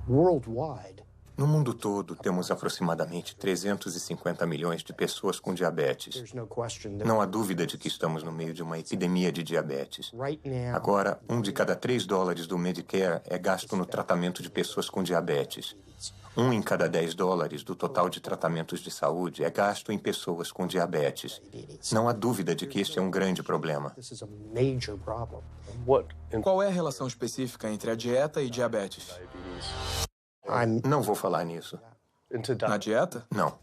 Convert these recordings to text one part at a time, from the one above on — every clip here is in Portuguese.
No mundo todo, temos aproximadamente 350 milhões de pessoas com diabetes. Não há dúvida de que estamos no meio de uma epidemia de diabetes. Agora, $1 de cada 3 dólares do Medicare é gasto no tratamento de pessoas com diabetes. $1 em cada 10 dólares do total de tratamentos de saúde é gasto em pessoas com diabetes. Não há dúvida de que este é um grande problema. Qual é a relação específica entre a dieta e diabetes? Não vou falar nisso. Na dieta? Não.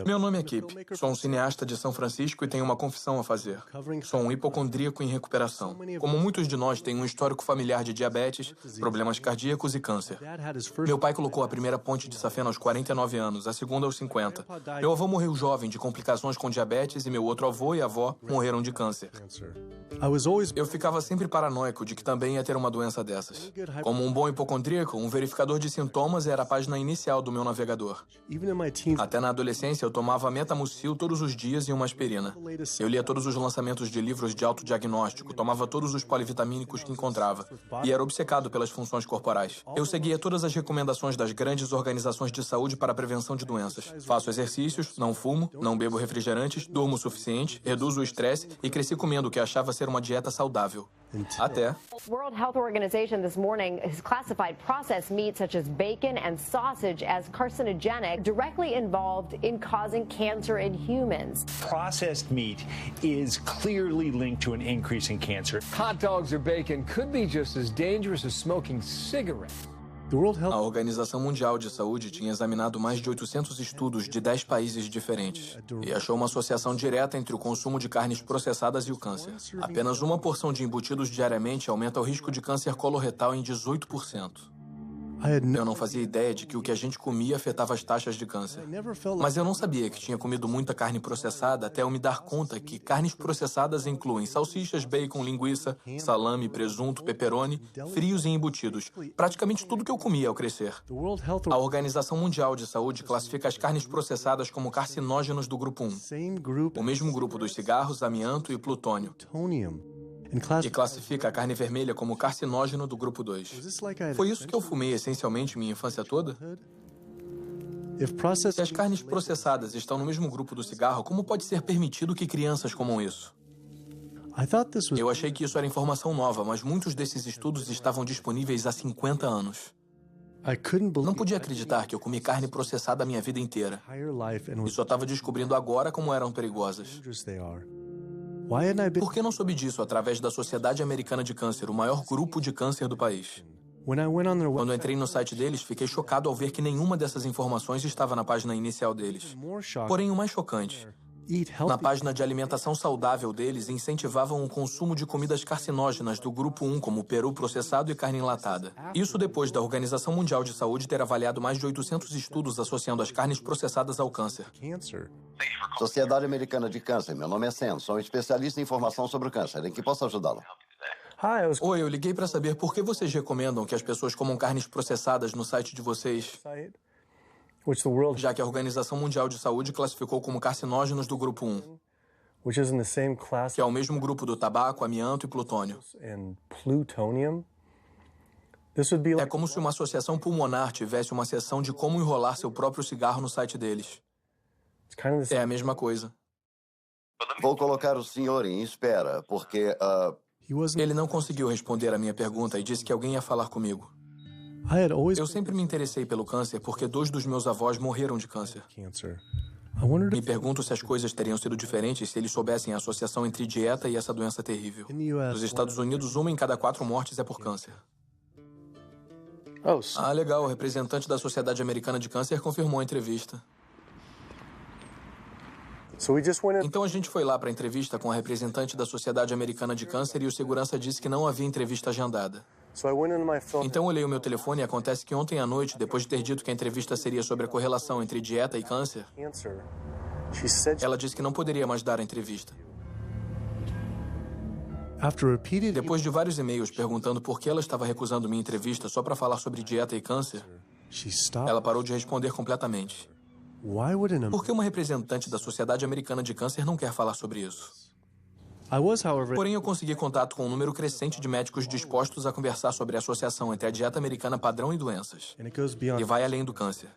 Meu nome é Kip. Sou um cineasta de São Francisco e tenho uma confissão a fazer. Sou um hipocondríaco em recuperação. Como muitos de nós, tenho um histórico familiar de diabetes, problemas cardíacos e câncer. Meu pai colocou a primeira ponte de safena aos 49 anos, a segunda aos 50. Meu avô morreu jovem de complicações com diabetes e meu outro avô e avó morreram de câncer. Eu ficava sempre paranoico de que também ia ter uma doença dessas. Como um bom hipocondríaco, um verificador de sintomas era a página inicial do meu navegador. Até na adolescência, eu tomava Metamucil todos os dias e uma aspirina. Eu lia todos os lançamentos de livros de autodiagnóstico, tomava todos os polivitamínicos que encontrava e era obcecado pelas funções corporais. Eu seguia todas as recomendações das grandes organizações de saúde para a prevenção de doenças. Faço exercícios, não fumo, não bebo refrigerantes, durmo o suficiente, reduzo o estresse e cresci comendo o que achava ser uma dieta saudável. Até... World Health Organization this morning has classified processed meat such as bacon and sausage as carcinogenic, directly involved in causing cancer in humans. Processed meat is clearly linked to an increase in cancer. Hot dogs or bacon could be just as dangerous as smoking cigarettes. A Organização Mundial de Saúde tinha examinado mais de 800 estudos de 10 países diferentes e achou uma associação direta entre o consumo de carnes processadas e o câncer. Apenas uma porção de embutidos diariamente aumenta o risco de câncer coloretal em 18%. Eu não fazia ideia de que o que a gente comia afetava as taxas de câncer. Mas eu não sabia que tinha comido muita carne processada até eu me dar conta que carnes processadas incluem salsichas, bacon, linguiça, salame, presunto, pepperoni, frios e embutidos. Praticamente tudo que eu comia ao crescer. A Organização Mundial de Saúde classifica as carnes processadas como carcinógenos do grupo 1. O mesmo grupo dos cigarros, amianto e plutônio. E classifica a carne vermelha como carcinógeno do grupo 2. Foi isso que eu fumei essencialmente minha infância toda? Se as carnes processadas estão no mesmo grupo do cigarro, como pode ser permitido que crianças comam isso? Eu achei que isso era informação nova, mas muitos desses estudos estavam disponíveis há 50 anos. Não podia acreditar que eu comi carne processada a minha vida inteira. E só estava descobrindo agora como eram perigosas. Por que não soube disso através da Sociedade Americana de Câncer, o maior grupo de câncer do país? Quando entrei no site deles, fiquei chocado ao ver que nenhuma dessas informações estava na página inicial deles. Porém, o mais chocante, na página de alimentação saudável deles, incentivavam o consumo de comidas carcinógenas do grupo 1, como peru processado e carne enlatada. Isso depois da Organização Mundial de Saúde ter avaliado mais de 800 estudos associando as carnes processadas ao câncer. Sociedade Americana de Câncer, meu nome é Sam, sou um especialista em informação sobre o câncer. Em que posso ajudá-lo? Oi, eu liguei para saber por que vocês recomendam que as pessoas comam carnes processadas no site de vocês, já que a Organização Mundial de Saúde classificou como carcinógenos do grupo 1, que é o mesmo grupo do tabaco, amianto e plutônio. É como se uma associação pulmonar tivesse uma seção de como enrolar seu próprio cigarro no site deles. É a mesma coisa. Vou colocar o senhor em espera, porque... Ele não conseguiu responder a minha pergunta e disse que alguém ia falar comigo. Eu sempre me interessei pelo câncer porque 2 dos meus avós morreram de câncer. Me pergunto se as coisas teriam sido diferentes se eles soubessem a associação entre dieta e essa doença terrível. Nos Estados Unidos, 1 em cada 4 mortes é por câncer. Ah, legal. O representante da Sociedade Americana de Câncer confirmou a entrevista. Então a gente foi lá para a entrevista com a representante da Sociedade Americana de Câncer e o segurança disse que não havia entrevista agendada. Então olhei o meu telefone e acontece que ontem à noite, depois de ter dito que a entrevista seria sobre a correlação entre dieta e câncer, ela disse que não poderia mais dar a entrevista. Depois de vários e-mails perguntando por que ela estava recusando minha entrevista só para falar sobre dieta e câncer, ela parou de responder completamente. Por que uma representante da Sociedade Americana de Câncer não quer falar sobre isso? Porém, eu consegui contato com um número crescente de médicos dispostos a conversar sobre a associação entre a dieta americana padrão e doenças. E vai além do câncer.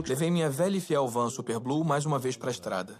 Levei minha velha e fiel van Super Blue mais uma vez para a estrada.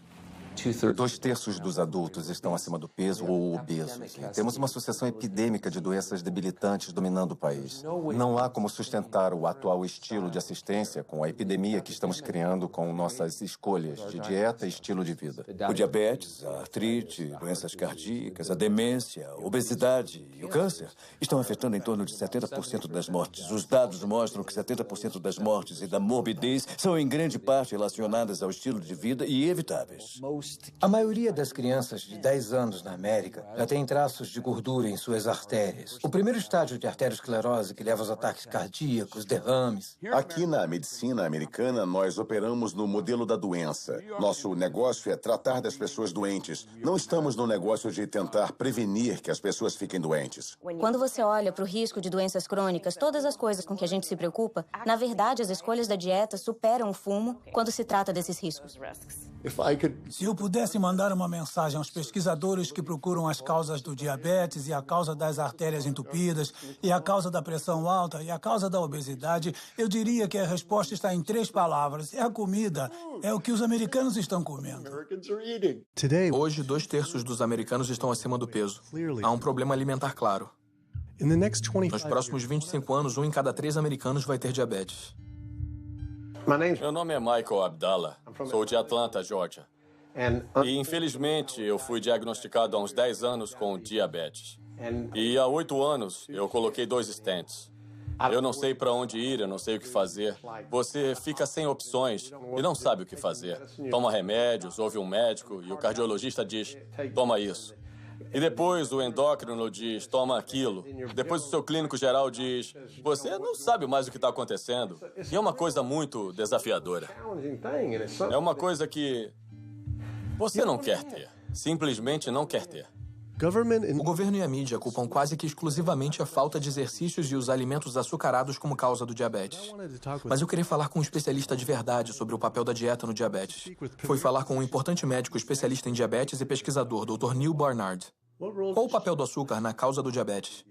2/3 dos adultos estão acima do peso ou obesos. E temos uma sucessão epidêmica de doenças debilitantes dominando o país. Não há como sustentar o atual estilo de assistência com a epidemia que estamos criando com nossas escolhas de dieta e estilo de vida. O diabetes, a artrite, doenças cardíacas, a demência, a obesidade e o câncer estão afetando em torno de 70% das mortes. Os dados mostram que 70% das mortes e da morbidez são em grande parte relacionadas ao estilo de vida e evitáveis. A maioria das crianças de 10 anos na América já tem traços de gordura em suas artérias. O primeiro estágio de arteriosclerose que leva aos ataques cardíacos, derrames. Aqui na medicina americana, nós operamos no modelo da doença. Nosso negócio é tratar das pessoas doentes. Não estamos no negócio de tentar prevenir que as pessoas fiquem doentes. Quando você olha para o risco de doenças crônicas, todas as coisas com que a gente se preocupa, na verdade, as escolhas da dieta superam o fumo quando se trata desses riscos. Se eu pudesse mandar uma mensagem aos pesquisadores que procuram as causas do diabetes e a causa das artérias entupidas e a causa da pressão alta e a causa da obesidade, eu diria que a resposta está em 3 palavras. É a comida. É o que os americanos estão comendo. Hoje, 2/3 dos americanos estão acima do peso. Há um problema alimentar claro. Nos próximos 25 anos, 1 em cada 3 americanos vai ter diabetes. Meu nome é Michael Abdallah. Sou de Atlanta, Georgia. E, infelizmente, eu fui diagnosticado há uns 10 anos com diabetes. E há 8 anos, eu coloquei 2 stents. Eu não sei para onde ir, eu não sei o que fazer. Você fica sem opções e não sabe o que fazer. Toma remédios, ouve um médico e o cardiologista diz, toma isso. E depois o endócrino diz, toma aquilo. Depois o seu clínico geral diz, você não sabe mais o que está acontecendo. E é uma coisa muito desafiadora. É uma coisa que você não quer ter. Simplesmente não quer ter. O governo e a mídia culpam quase que exclusivamente a falta de exercícios e os alimentos açucarados como causa do diabetes. Mas eu queria falar com um especialista de verdade sobre o papel da dieta no diabetes. Fui falar com um importante médico especialista em diabetes e pesquisador, Dr. Neil Barnard. Qual o papel do açúcar na causa do diabetes?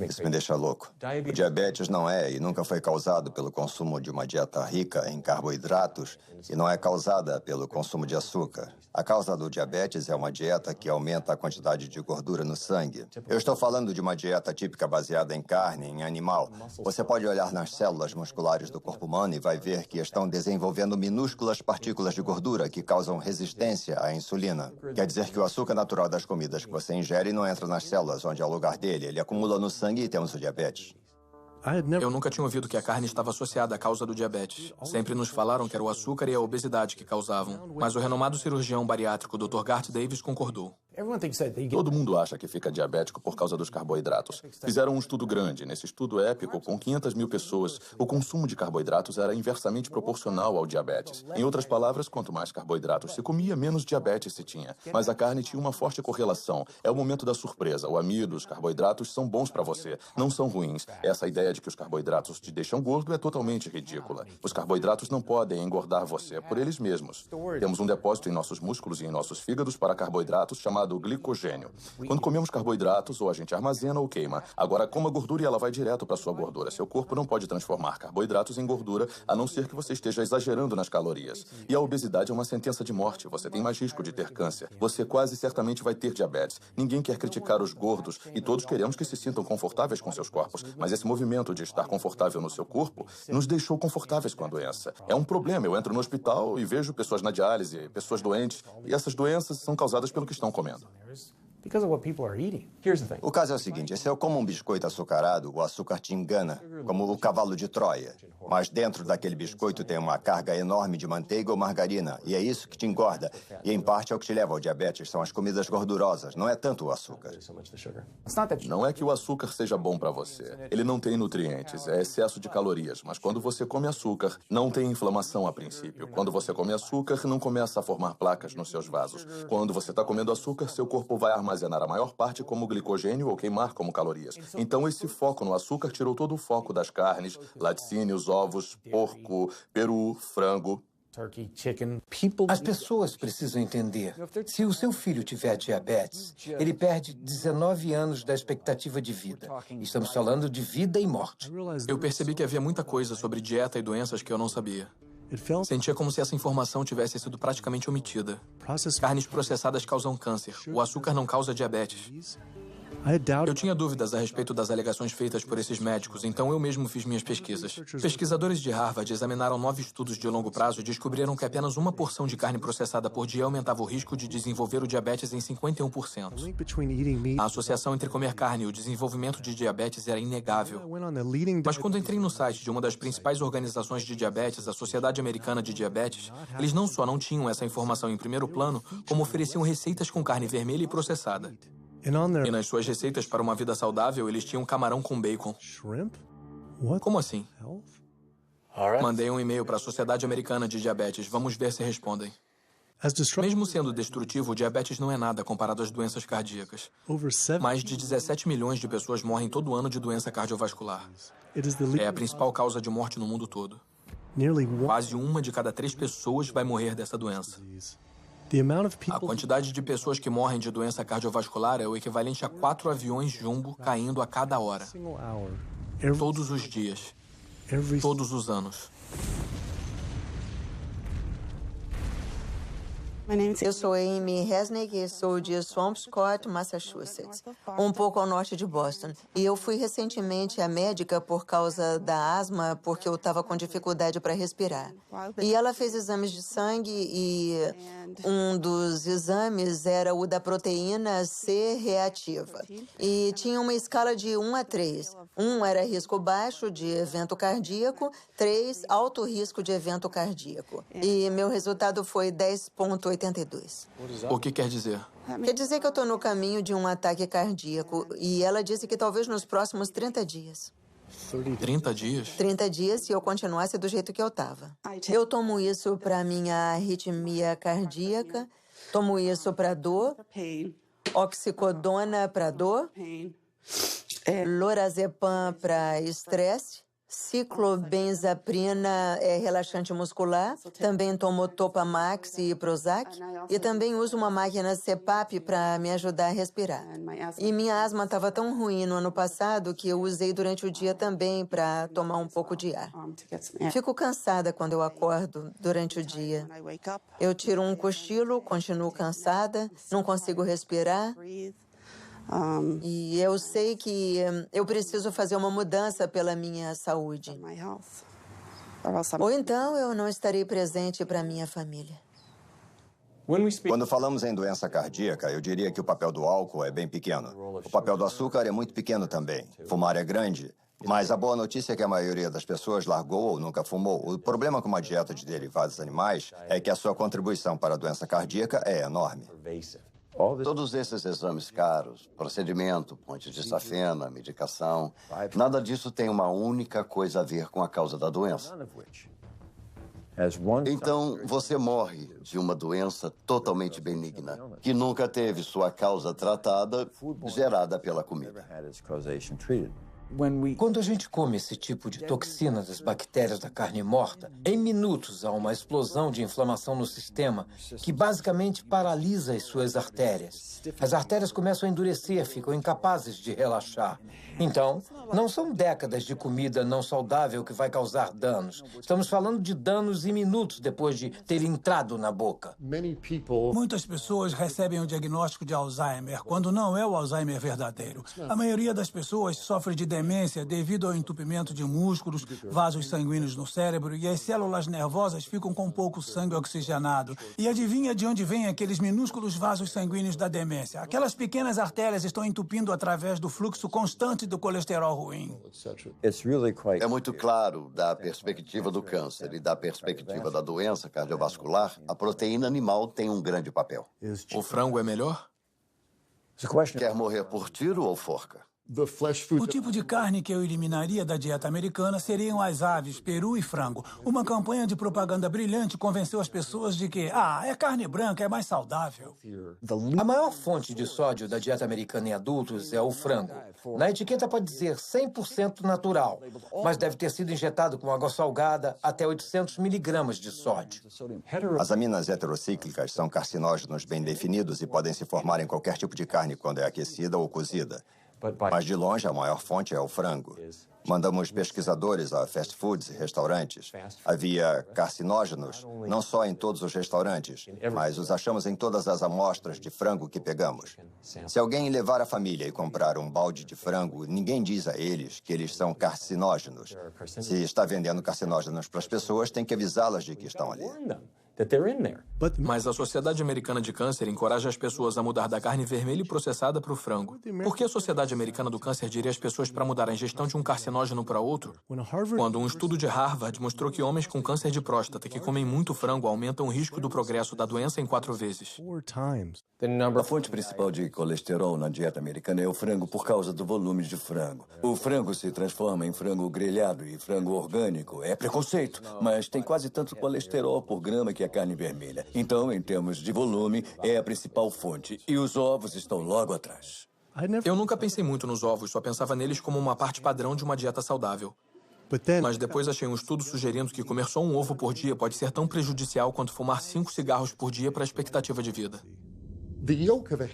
Isso me deixa louco. O diabetes não é e nunca foi causado pelo consumo de uma dieta rica em carboidratos e não é causada pelo consumo de açúcar. A causa do diabetes é uma dieta que aumenta a quantidade de gordura no sangue. Eu estou falando de uma dieta típica baseada em carne, em animal. Você pode olhar nas células musculares do corpo humano e vai ver que estão desenvolvendo minúsculas partículas de gordura que causam resistência à insulina. Quer dizer que o açúcar natural das comidas que você ingere não entra nas células, onde é o lugar dele. Ele acumula no sangue e temos o diabetes. Eu nunca tinha ouvido que a carne estava associada à causa do diabetes. Sempre nos falaram que era o açúcar e a obesidade que causavam. Mas o renomado cirurgião bariátrico Dr. Garth Davis concordou. Todo mundo acha que fica diabético por causa dos carboidratos. Fizeram um estudo grande. Nesse estudo épico, com 500 mil pessoas, o consumo de carboidratos era inversamente proporcional ao diabetes. Em outras palavras, quanto mais carboidratos se comia, menos diabetes se tinha. Mas a carne tinha uma forte correlação. É o momento da surpresa. O amido, os carboidratos são bons para você, não são ruins. Essa ideia de que os carboidratos te deixam gordo é totalmente ridícula. Os carboidratos não podem engordar você por eles mesmos. Temos um depósito em nossos músculos e em nossos fígados para carboidratos chamado glicogênio. Quando comemos carboidratos, ou a gente armazena ou queima. Agora, coma gordura e ela vai direto para sua gordura. Seu corpo não pode transformar carboidratos em gordura, a não ser que você esteja exagerando nas calorias. E a obesidade é uma sentença de morte. Você tem mais risco de ter câncer. Você quase certamente vai ter diabetes. Ninguém quer criticar os gordos e todos queremos que se sintam confortáveis com seus corpos. Mas esse movimento de estar confortável no seu corpo nos deixou confortáveis com a doença. É um problema. Eu entro no hospital e vejo pessoas na diálise, pessoas doentes, e essas doenças são causadas pelo que estão comendo. Because of what people are eating. O caso é o seguinte, se eu como um biscoito açucarado, o açúcar te engana, como o cavalo de Troia. Mas dentro daquele biscoito tem uma carga enorme de manteiga ou margarina, e é isso que te engorda. E em parte é o que te leva ao diabetes, são as comidas gordurosas, não é tanto o açúcar. Não é que o açúcar seja bom para você. Ele não tem nutrientes, é excesso de calorias. Mas quando você come açúcar, não tem inflamação a princípio. Quando você come açúcar, não começa a formar placas nos seus vasos. Quando você está comendo açúcar, seu corpo vai armazenar a maior parte como glicogênio ou queimar como calorias. Então esse foco no açúcar tirou todo o foco das carnes, laticínios, ovos, porco, peru, frango. As pessoas precisam entender. Se o seu filho tiver diabetes, ele perde 19 anos da expectativa de vida. Estamos falando de vida e morte. Eu percebi que havia muita coisa sobre dieta e doenças que eu não sabia. Sentia como se essa informação tivesse sido praticamente omitida. Carnes processadas causam câncer. O açúcar não causa diabetes. Eu tinha dúvidas a respeito das alegações feitas por esses médicos, então eu mesmo fiz minhas pesquisas. Pesquisadores de Harvard examinaram 9 estudos de longo prazo e descobriram que apenas uma porção de carne processada por dia aumentava o risco de desenvolver o diabetes em 51%. A associação entre comer carne e o desenvolvimento de diabetes era inegável. Mas quando entrei no site de uma das principais organizações de diabetes, a Sociedade Americana de Diabetes, eles não só não tinham essa informação em primeiro plano, como ofereciam receitas com carne vermelha e processada. E nas suas receitas para uma vida saudável, eles tinham camarão com bacon. Como assim? Mandei um e-mail para a Sociedade Americana de Diabetes. Vamos ver se respondem. Mesmo sendo destrutivo, o diabetes não é nada comparado às doenças cardíacas. Mais de 17 milhões de pessoas morrem todo ano de doença cardiovascular. É a principal causa de morte no mundo todo. Quase 1 de cada 3 pessoas vai morrer dessa doença. A quantidade de pessoas que morrem de doença cardiovascular é o equivalente a 4 aviões jumbo caindo a cada hora. Todos os dias. Todos os anos. Eu sou Amy Resnick e sou de Swampscott, Massachusetts, um pouco ao norte de Boston. E eu fui recentemente à médica por causa da asma, porque eu estava com dificuldade para respirar. E ela fez exames de sangue e um dos exames era o da proteína C reativa. E tinha uma escala de 1 a 3. 1 era risco baixo de evento cardíaco, 3 alto risco de evento cardíaco. E meu resultado foi 10,82. O que quer dizer? Quer dizer que eu estou no caminho de um ataque cardíaco. E ela disse que talvez nos próximos 30 dias. 30 dias? 30 dias se eu continuasse do jeito que eu estava. Eu tomo isso para minha arritmia cardíaca, tomo isso para dor, oxicodona para dor, lorazepam para estresse, ciclobenzaprina é relaxante muscular, também tomo Topamax e Prozac, e também uso uma máquina CPAP para me ajudar a respirar. E minha asma estava tão ruim no ano passado que eu usei durante o dia também para tomar um pouco de ar. Fico cansada quando eu acordo durante o dia. Eu tiro um cochilo, continuo cansada, não consigo respirar. E eu sei que eu preciso fazer uma mudança pela minha saúde. Ou então eu não estarei presente para minha família. Quando falamos em doença cardíaca, eu diria que o papel do álcool é bem pequeno. O papel do açúcar é muito pequeno também. Fumar é grande. Mas a boa notícia é que a maioria das pessoas largou ou nunca fumou. O problema com uma dieta de derivados animais é que a sua contribuição para a doença cardíaca é enorme. Todos esses exames caros, procedimento, ponte de safena, medicação, nada disso tem uma única coisa a ver com a causa da doença. Então, você morre de uma doença totalmente benigna, que nunca teve sua causa tratada, gerada pela comida. Quando a gente come esse tipo de toxina das bactérias da carne morta, em minutos há uma explosão de inflamação no sistema que basicamente paralisa as suas artérias. As artérias começam a endurecer, ficam incapazes de relaxar. Então, não são décadas de comida não saudável que vai causar danos. Estamos falando de danos em minutos depois de ter entrado na boca. Muitas pessoas recebem o diagnóstico de Alzheimer, quando não é o Alzheimer verdadeiro. A maioria das pessoas sofre de demência demência devido ao entupimento de músculos, vasos sanguíneos no cérebro e as células nervosas ficam com pouco sangue oxigenado. E adivinha de onde vêm aqueles minúsculos vasos sanguíneos da demência? Aquelas pequenas artérias estão entupindo através do fluxo constante do colesterol ruim. É muito claro, da perspectiva do câncer e da perspectiva da doença cardiovascular, a proteína animal tem um grande papel. O frango é melhor? Quer morrer por tiro ou forca? O tipo de carne que eu eliminaria da dieta americana seriam as aves, peru e frango. Uma campanha de propaganda brilhante convenceu as pessoas de que, é carne branca, é mais saudável. A maior fonte de sódio da dieta americana em adultos é o frango. Na etiqueta pode dizer 100% natural, mas deve ter sido injetado com água salgada até 800 miligramas de sódio. As aminas heterocíclicas são carcinógenos bem definidos e podem se formar em qualquer tipo de carne quando é aquecida ou cozida. Mas, de longe, a maior fonte é o frango. Mandamos pesquisadores a fast foods e restaurantes. Havia carcinógenos, não só em todos os restaurantes, mas os achamos em todas as amostras de frango que pegamos. Se alguém levar a família e comprar um balde de frango, ninguém diz a eles que eles são carcinógenos. Se está vendendo carcinógenos para as pessoas, tem que avisá-las de que estão ali. Mas a Sociedade Americana de Câncer encoraja as pessoas a mudar da carne vermelha e processada para o frango. Por que a Sociedade Americana do Câncer diria às pessoas para mudar a ingestão de um carcinógeno para outro? Quando um estudo de Harvard mostrou que homens com câncer de próstata que comem muito frango aumentam o risco do progresso da doença em 4 vezes. A fonte principal de colesterol na dieta americana é o frango por causa do volume de frango. O frango se transforma em frango grelhado e frango orgânico. É preconceito, mas tem quase tanto colesterol por grama que a carne vermelha. Então, em termos de volume, é a principal fonte. E os ovos estão logo atrás. Eu nunca pensei muito nos ovos, só pensava neles como uma parte padrão de uma dieta saudável. Mas depois achei um estudo sugerindo que comer só um ovo por dia pode ser tão prejudicial quanto fumar 5 cigarros por dia para a expectativa de vida.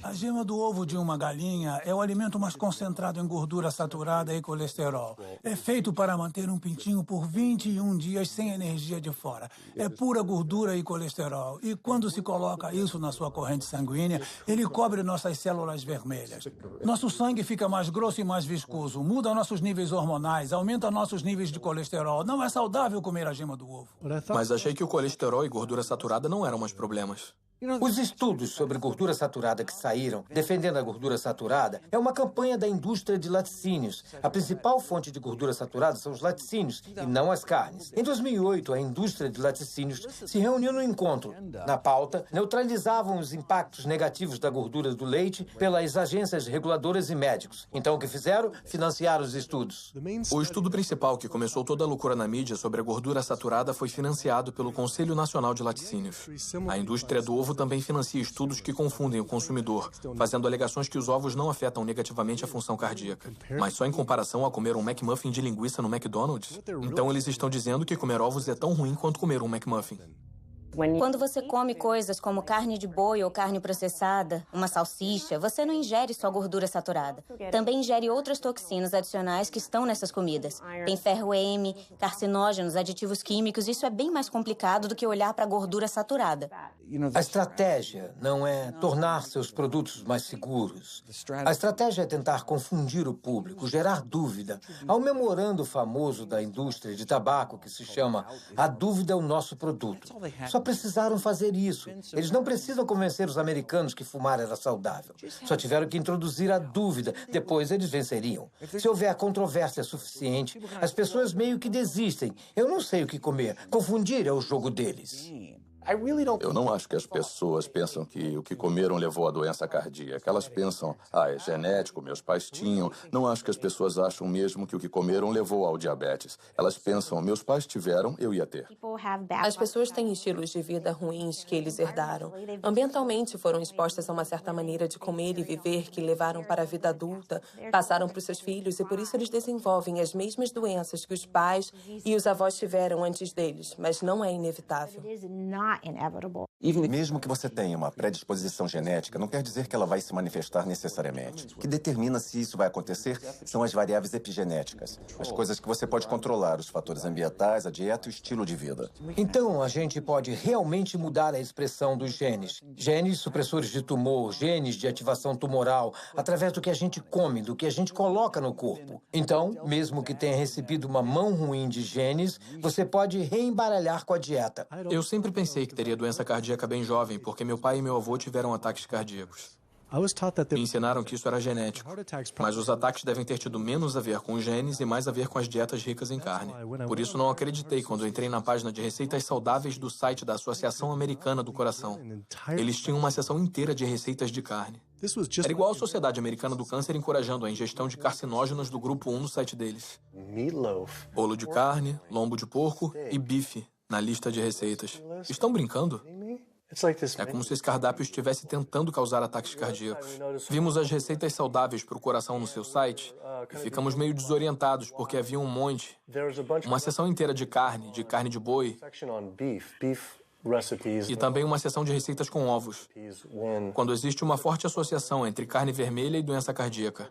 A gema do ovo de uma galinha é o alimento mais concentrado em gordura saturada e colesterol. É feito para manter um pintinho por 21 dias sem energia de fora. É pura gordura e colesterol. E quando se coloca isso na sua corrente sanguínea, ele cobre nossas células vermelhas. Nosso sangue fica mais grosso e mais viscoso, muda nossos níveis hormonais, aumenta nossos níveis de colesterol. Não é saudável comer a gema do ovo. Mas achei que o colesterol e gordura saturada não eram mais problemas. Os estudos sobre gordura saturada que saíram, defendendo a gordura saturada, é uma campanha da indústria de laticínios. A principal fonte de gordura saturada são os laticínios, e não as carnes. Em 2008, a indústria de laticínios se reuniu no encontro. Na pauta, neutralizavam os impactos negativos da gordura do leite pelas agências reguladoras e médicos. Então, o que fizeram? Financiaram os estudos. O estudo principal que começou toda a loucura na mídia sobre a gordura saturada foi financiado pelo Conselho Nacional de Laticínios. A indústria do ovo também financia estudos que confundem o consumidor, fazendo alegações que os ovos não afetam negativamente a função cardíaca. Mas só em comparação a comer um McMuffin de linguiça no McDonald's? Então eles estão dizendo que comer ovos é tão ruim quanto comer um McMuffin. Quando você come coisas como carne de boi ou carne processada, uma salsicha, você não ingere só gordura saturada. Também ingere outras toxinas adicionais que estão nessas comidas. Tem ferro M, carcinógenos, aditivos químicos. Isso é bem mais complicado do que olhar para a gordura saturada. A estratégia não é tornar seus produtos mais seguros. A estratégia é tentar confundir o público, gerar dúvida. Há um memorando famoso da indústria de tabaco que se chama "A dúvida é o nosso produto". Só precisaram fazer isso. Eles não precisam convencer os americanos que fumar era saudável. Só tiveram que introduzir a dúvida. Depois eles venceriam. Se houver controvérsia suficiente, as pessoas meio que desistem. Eu não sei o que comer. Confundir é o jogo deles. Eu não acho que as pessoas pensam que o que comeram levou à doença cardíaca. Elas pensam, é genético, meus pais tinham. Não acho que as pessoas acham mesmo que o que comeram levou ao diabetes. Elas pensam, meus pais tiveram, eu ia ter. As pessoas têm estilos de vida ruins que eles herdaram. Ambientalmente foram expostas a uma certa maneira de comer e viver que levaram para a vida adulta, passaram para os seus filhos e por isso eles desenvolvem as mesmas doenças que os pais e os avós tiveram antes deles, mas não é inevitável. Mesmo que você tenha uma predisposição genética, não quer dizer que ela vai se manifestar necessariamente. O que determina se isso vai acontecer são as variáveis epigenéticas, as coisas que você pode controlar, os fatores ambientais, a dieta e o estilo de vida. Então, a gente pode realmente mudar a expressão dos genes. Genes supressores de tumor, genes de ativação tumoral, através do que a gente come, do que a gente coloca no corpo. Então, mesmo que tenha recebido uma mão ruim de genes, você pode reembaralhar com a dieta. Eu sempre pensei que teria doença cardíaca bem jovem, porque meu pai e meu avô tiveram ataques cardíacos. Me ensinaram que isso era genético, mas os ataques devem ter tido menos a ver com os genes e mais a ver com as dietas ricas em carne. Por isso não acreditei quando entrei na página de receitas saudáveis do site da Associação Americana do Coração. Eles tinham uma seção inteira de receitas de carne. Era igual a Sociedade Americana do Câncer encorajando a ingestão de carcinógenos do grupo 1 no site deles. Bolo de carne, lombo de porco e bife na lista de receitas. Estão brincando? É como se esse cardápio estivesse tentando causar ataques cardíacos. Vimos as receitas saudáveis para o coração no seu site e ficamos meio desorientados porque havia um monte. Uma seção inteira de carne de boi e também uma seção de receitas com ovos, quando existe uma forte associação entre carne vermelha e doença cardíaca.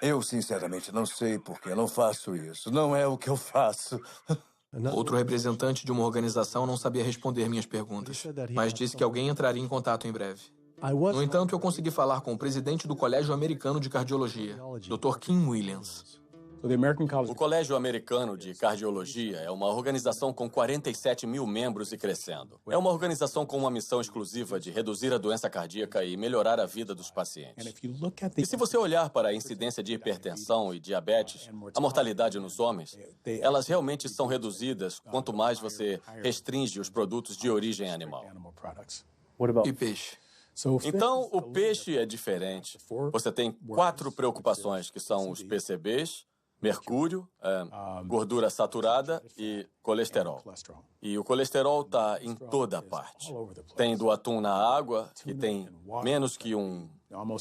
Eu, sinceramente, não sei por que não faço isso. Não é o que eu faço. Outro representante de uma organização não sabia responder minhas perguntas, mas disse que alguém entraria em contato em breve. No entanto, eu consegui falar com o presidente do Colégio Americano de Cardiologia, Dr. Kim Williams. O Colégio Americano de Cardiologia é uma organização com 47 mil membros e crescendo. É uma organização com uma missão exclusiva de reduzir a doença cardíaca e melhorar a vida dos pacientes. E se você olhar para a incidência de hipertensão e diabetes, a mortalidade nos homens, elas realmente são reduzidas quanto mais você restringe os produtos de origem animal. E peixe? Então, o peixe é diferente. Você tem 4 preocupações, que são os PCBs, mercúrio, gordura saturada e colesterol. E o colesterol está em toda parte. Tem do atum na água, que tem menos que um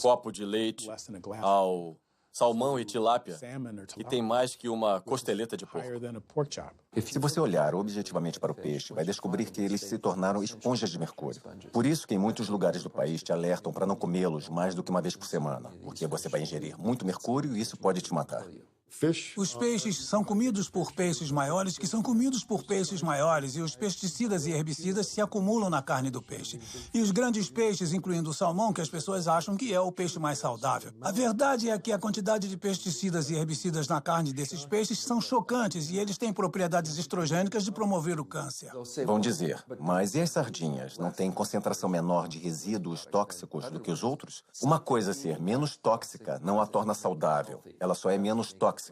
copo de leite, ao salmão e tilápia, que tem mais que uma costeleta de porco. Se você olhar objetivamente para o peixe, vai descobrir que eles se tornaram esponjas de mercúrio. Por isso que em muitos lugares do país te alertam para não comê-los mais do que uma vez por semana, porque você vai ingerir muito mercúrio e isso pode te matar. Os peixes são comidos por peixes maiores que são comidos por peixes maiores e os pesticidas e herbicidas se acumulam na carne do peixe. E os grandes peixes, incluindo o salmão, que as pessoas acham que é o peixe mais saudável. A verdade é que a quantidade de pesticidas e herbicidas na carne desses peixes são chocantes e eles têm propriedades estrogênicas de promover o câncer. Vão dizer, mas e as sardinhas? Não têm concentração menor de resíduos tóxicos do que os outros? Uma coisa ser menos tóxica não a torna saudável. Ela só é menos tóxica.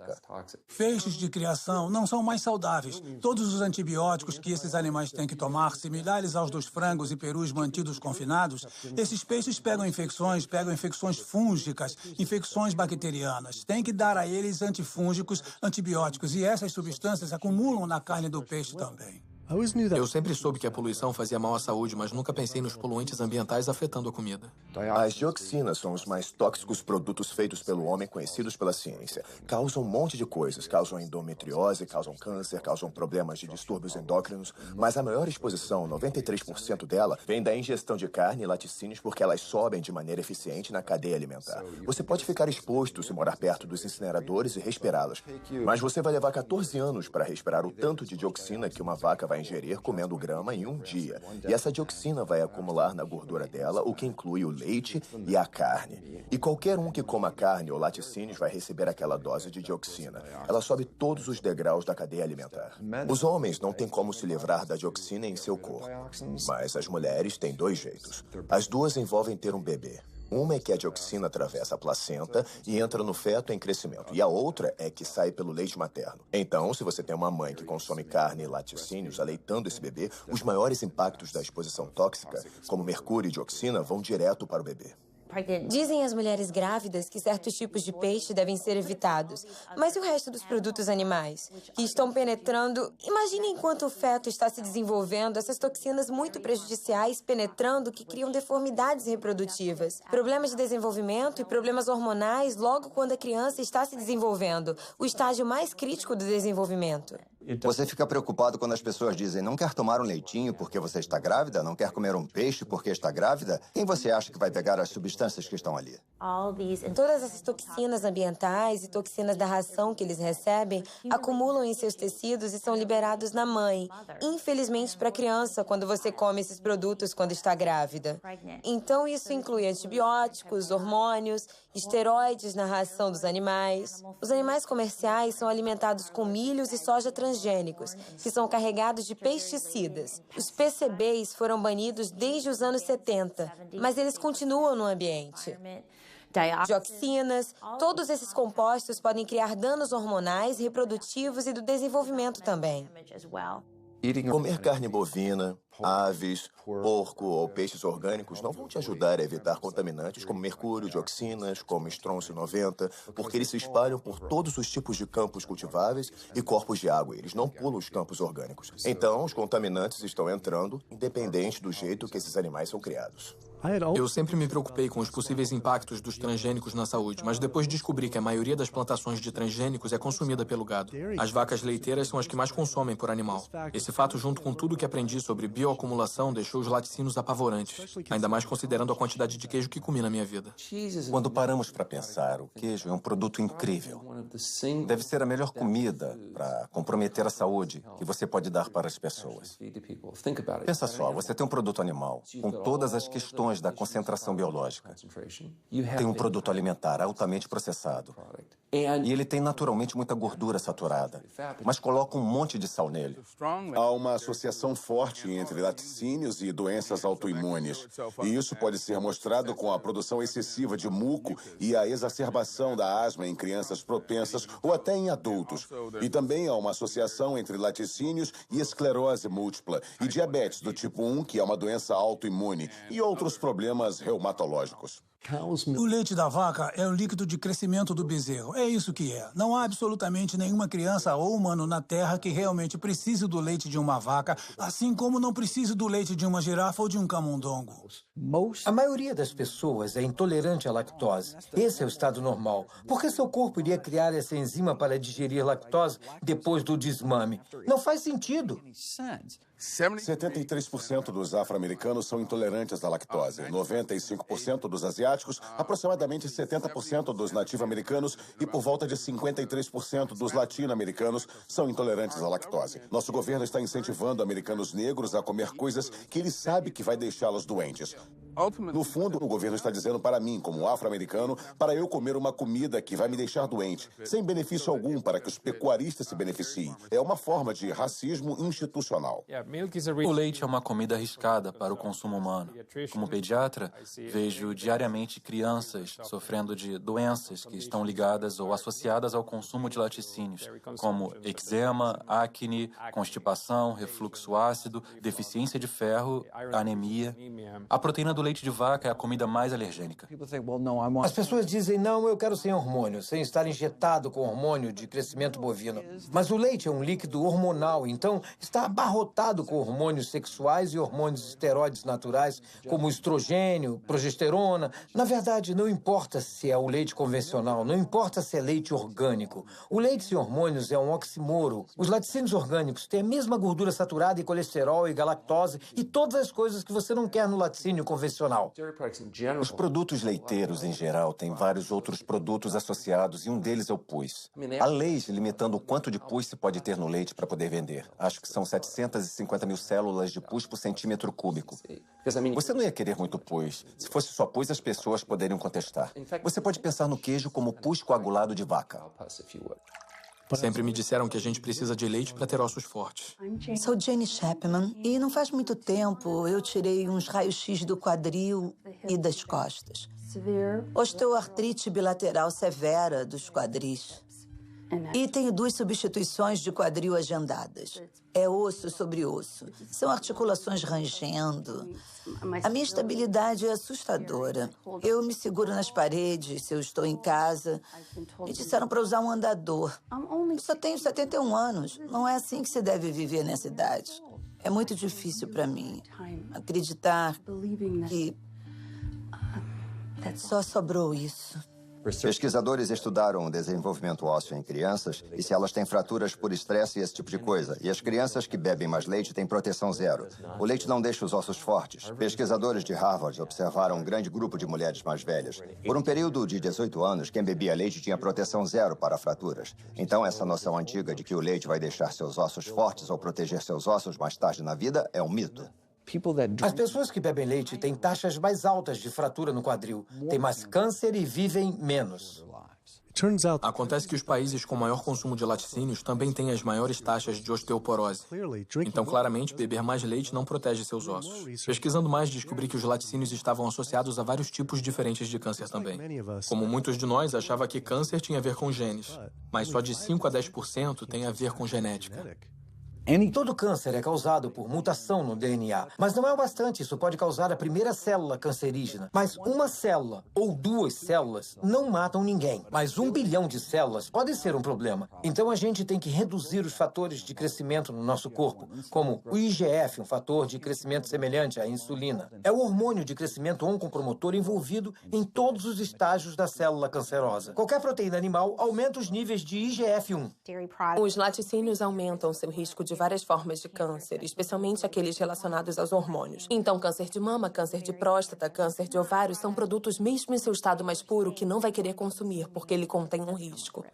Peixes de criação não são mais saudáveis. Todos os antibióticos que esses animais têm que tomar, similares aos dos frangos e perus mantidos confinados, esses peixes pegam infecções fúngicas, infecções bacterianas. Tem que dar a eles antifúngicos, antibióticos, e essas substâncias acumulam na carne do peixe também. Eu sempre soube que a poluição fazia mal à saúde, mas nunca pensei nos poluentes ambientais afetando a comida. As dioxinas são os mais tóxicos produtos feitos pelo homem conhecidos pela ciência. Causam um monte de coisas. Causam endometriose, causam câncer, causam problemas de distúrbios endócrinos. Mas a maior exposição, 93% dela, vem da ingestão de carne e laticínios porque elas sobem de maneira eficiente na cadeia alimentar. Você pode ficar exposto se morar perto dos incineradores e respirá-los. Mas você vai levar 14 anos para respirar o tanto de dioxina que uma vaca vai ingerir comendo grama em um dia. E essa dioxina vai acumular na gordura dela, o que inclui o leite e a carne. E qualquer um que coma carne ou laticínios vai receber aquela dose de dioxina. Ela sobe todos os degraus da cadeia alimentar. Os homens não têm como se livrar da dioxina em seu corpo. Mas as mulheres têm 2 jeitos. As duas envolvem ter um bebê. Uma é que a dioxina atravessa a placenta e entra no feto em crescimento. E a outra é que sai pelo leite materno. Então, se você tem uma mãe que consome carne e laticínios aleitando esse bebê, os maiores impactos da exposição tóxica, como mercúrio e dioxina, vão direto para o bebê. Dizem as mulheres grávidas que certos tipos de peixe devem ser evitados. Mas e o resto dos produtos animais? Que estão penetrando... Imagine enquanto o feto está se desenvolvendo, essas toxinas muito prejudiciais penetrando que criam deformidades reprodutivas, problemas de desenvolvimento e problemas hormonais logo quando a criança está se desenvolvendo, o estágio mais crítico do desenvolvimento. Você fica preocupado quando as pessoas dizem não quer tomar um leitinho porque você está grávida? Não quer comer um peixe porque está grávida? Quem você acha que vai pegar as substâncias que estão ali? Todas essas toxinas ambientais e toxinas da ração que eles recebem acumulam em seus tecidos e são liberados na mãe. Infelizmente para a criança, quando você come esses produtos quando está grávida. Então isso inclui antibióticos, hormônios, esteroides na ração dos animais. Os animais comerciais são alimentados com milhos e soja transgênicos, que são carregados de pesticidas. Os PCBs foram banidos desde os anos 70, mas eles continuam no ambiente. Dioxinas, todos esses compostos podem criar danos hormonais, reprodutivos e do desenvolvimento também. Comer carne bovina, aves, porco ou peixes orgânicos não vão te ajudar a evitar contaminantes como mercúrio, dioxinas, como estrôncio 90, porque eles se espalham por todos os tipos de campos cultiváveis e corpos de água. Eles não pulam os campos orgânicos. Então, os contaminantes estão entrando, independente do jeito que esses animais são criados. Eu sempre me preocupei com os possíveis impactos dos transgênicos na saúde, mas depois descobri que a maioria das plantações de transgênicos é consumida pelo gado. As vacas leiteiras são as que mais consomem por animal. Esse fato, junto com tudo que aprendi sobre bioacumulação, deixou os laticínios apavorantes, ainda mais considerando a quantidade de queijo que comi na minha vida. Quando paramos para pensar, o queijo é um produto incrível. Deve ser a melhor comida para comprometer a saúde que você pode dar para as pessoas. Pensa só, você tem um produto animal com todas as questões da concentração biológica. Tem um produto alimentar altamente processado. E ele tem naturalmente muita gordura saturada, mas coloca um monte de sal nele. Há uma associação forte entre laticínios e doenças autoimunes. E isso pode ser mostrado com a produção excessiva de muco e a exacerbação da asma em crianças propensas ou até em adultos. E também há uma associação entre laticínios e esclerose múltipla e diabetes do tipo 1, que é uma doença autoimune, e outros problemas reumatológicos. O leite da vaca é o líquido de crescimento do bezerro. É isso que é. Não há absolutamente nenhuma criança ou humano na Terra que realmente precise do leite de uma vaca, assim como não precise do leite de uma girafa ou de um camundongo. A maioria das pessoas é intolerante à lactose. Esse é o estado normal. Por que seu corpo iria criar essa enzima para digerir lactose depois do desmame? Não faz sentido. 73% dos afro-americanos são intolerantes à lactose, 95% dos asiáticos, aproximadamente 70% dos nativo-americanos e por volta de 53% dos latino-americanos são intolerantes à lactose. Nosso governo está incentivando americanos negros a comer coisas que ele sabe que vai deixá-los doentes. No fundo, o governo está dizendo para mim, como afro-americano, para eu comer uma comida que vai me deixar doente, sem benefício algum para que os pecuaristas se beneficiem. É uma forma de racismo institucional. O leite é uma comida arriscada para o consumo humano. Como pediatra, vejo diariamente crianças sofrendo de doenças que estão ligadas ou associadas ao consumo de laticínios, como eczema, acne, constipação, refluxo ácido, deficiência de ferro, anemia. A proteína do leite de vaca é a comida mais alergênica. As pessoas dizem, não, eu quero sem hormônio, sem estar injetado com hormônio de crescimento bovino. Mas o leite é um líquido hormonal, então está abarrotado com hormônios sexuais e hormônios esteroides naturais, como estrogênio, progesterona. Na verdade, não importa se é o leite convencional, não importa se é leite orgânico. O leite sem hormônios é um oxímoro. Os laticínios orgânicos têm a mesma gordura saturada e colesterol e galactose e todas as coisas que você não quer no laticínio convencional. Os produtos leiteiros, em geral, têm vários outros produtos associados e um deles é o pus. Há leis limitando o quanto de pus se pode ter no leite para poder vender. Acho que são 750 mil células de pus por centímetro cúbico. Você não ia querer muito pus. Se fosse só pus, as pessoas poderiam contestar. Você pode pensar no queijo como pus coagulado de vaca. Sempre me disseram que a gente precisa de leite para ter ossos fortes. Sou Jane Chapman e não faz muito tempo eu tirei uns raios-x do quadril e das costas. Osteoartrite bilateral severa dos quadris. E tenho 2 substituições de quadril agendadas. É osso sobre osso. São articulações rangendo. A minha estabilidade é assustadora. Eu me seguro nas paredes se eu estou em casa. Me disseram para usar um andador. Eu só tenho 71 anos. Não é assim que se deve viver nessa idade. É muito difícil para mim acreditar que só sobrou isso. Pesquisadores estudaram o desenvolvimento ósseo em crianças e se elas têm fraturas por estresse e esse tipo de coisa. E as crianças que bebem mais leite têm proteção zero. O leite não deixa os ossos fortes. Pesquisadores de Harvard observaram um grande grupo de mulheres mais velhas. Por um período de 18 anos, quem bebia leite tinha proteção zero para fraturas. Então, essa noção antiga de que o leite vai deixar seus ossos fortes ou proteger seus ossos mais tarde na vida é um mito. As pessoas que bebem leite têm taxas mais altas de fratura no quadril, têm mais câncer e vivem menos. Acontece que os países com maior consumo de laticínios também têm as maiores taxas de osteoporose. Então, claramente, beber mais leite não protege seus ossos. Pesquisando mais, descobri que os laticínios estavam associados a vários tipos diferentes de câncer também. Como muitos de nós, achava que câncer tinha a ver com genes, mas só de 5 a 10% tem a ver com genética. Todo câncer é causado por mutação no DNA, mas não é o bastante. Isso pode causar a primeira célula cancerígena. Mas uma célula ou 2 células não matam ninguém. Mas 1 bilhão de células pode ser um problema. Então a gente tem que reduzir os fatores de crescimento no nosso corpo, como o IGF, um fator de crescimento semelhante à insulina. É o hormônio de crescimento oncopromotor envolvido em todos os estágios da célula cancerosa. Qualquer proteína animal aumenta os níveis de IGF-1. Os laticínios aumentam seu risco de várias formas de câncer, especialmente aqueles relacionados aos hormônios. Então, câncer de mama, câncer de próstata, câncer de ovário são produtos mesmo em seu estado mais puro que não vai querer consumir, porque ele contém um risco.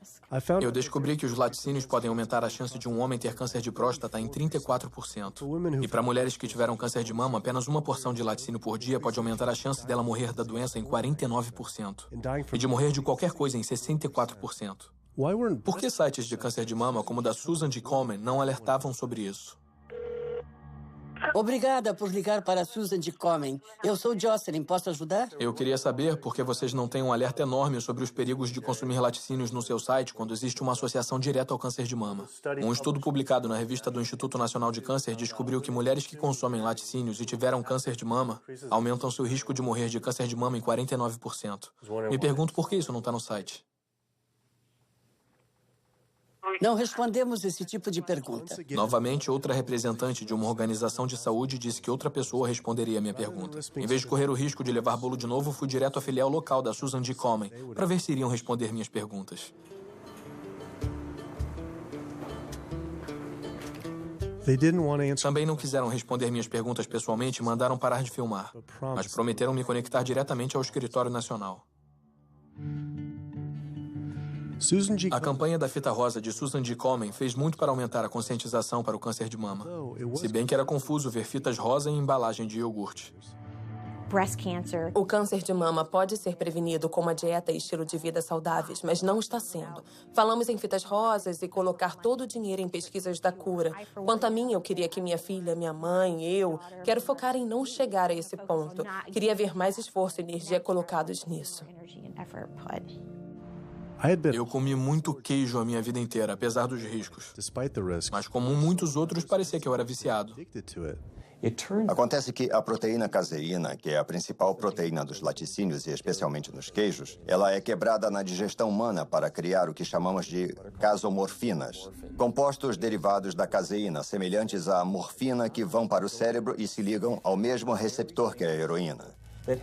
Eu descobri que os laticínios podem aumentar a chance de um homem ter câncer de próstata em 34%. E para mulheres que tiveram câncer de mama, apenas uma porção de laticínio por dia pode aumentar a chance dela morrer da doença em 49%. E de morrer de qualquer coisa em 64%. Por que sites de câncer de mama, como o da Susan G. Komen, não alertavam sobre isso? Obrigada por ligar para a Susan G. Komen. Eu sou Jocelyn, posso ajudar? Eu queria saber por que vocês não têm um alerta enorme sobre os perigos de consumir laticínios no seu site quando existe uma associação direta ao câncer de mama. Um estudo publicado na revista do Instituto Nacional de Câncer descobriu que mulheres que consomem laticínios e tiveram câncer de mama aumentam seu risco de morrer de câncer de mama em 49%. Me pergunto por que isso não está no site. Não respondemos esse tipo de pergunta. Novamente, outra representante de uma organização de saúde disse que outra pessoa responderia a minha pergunta. Em vez de correr o risco de levar bolo de novo, fui direto à filial local da Susan G. Komen para ver se iriam responder minhas perguntas. Também não quiseram responder minhas perguntas pessoalmente e mandaram parar de filmar, mas prometeram me conectar diretamente ao escritório nacional. A campanha da fita rosa de Susan G. Komen fez muito para aumentar a conscientização para o câncer de mama. Se bem que era confuso ver fitas rosa em embalagem de iogurte. O câncer de mama pode ser prevenido com uma dieta e estilo de vida saudáveis, mas não está sendo. Falamos em fitas rosas e colocar todo o dinheiro em pesquisas da cura. Quanto a mim, eu queria que minha filha, minha mãe, quero focar em não chegar a esse ponto. Queria ver mais esforço e energia colocados nisso. Eu comi muito queijo a minha vida inteira, apesar dos riscos. Mas como muitos outros, parecia que eu era viciado. Acontece que a proteína caseína, que é a principal proteína dos laticínios e especialmente nos queijos, ela é quebrada na digestão humana para criar o que chamamos de casomorfinas, compostos derivados da caseína, semelhantes à morfina que vão para o cérebro e se ligam ao mesmo receptor que a heroína.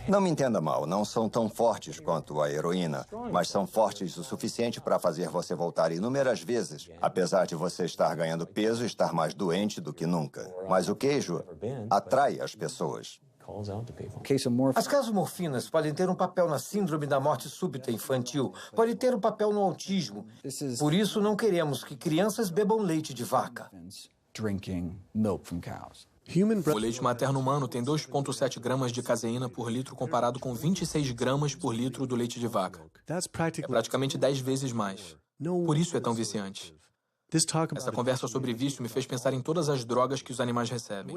Não me entenda mal, não são tão fortes quanto a heroína, mas são fortes o suficiente para fazer você voltar inúmeras vezes, apesar de você estar ganhando peso e estar mais doente do que nunca. Mas o queijo atrai as pessoas. As casomorfinas podem ter um papel na síndrome da morte súbita infantil, podem ter um papel no autismo. Por isso, não queremos que crianças bebam leite de vaca. O leite materno humano tem 2,7 gramas de caseína por litro comparado com 26 gramas por litro do leite de vaca. É praticamente 10 vezes mais. Por isso é tão viciante. Essa conversa sobre vício me fez pensar em todas as drogas que os animais recebem.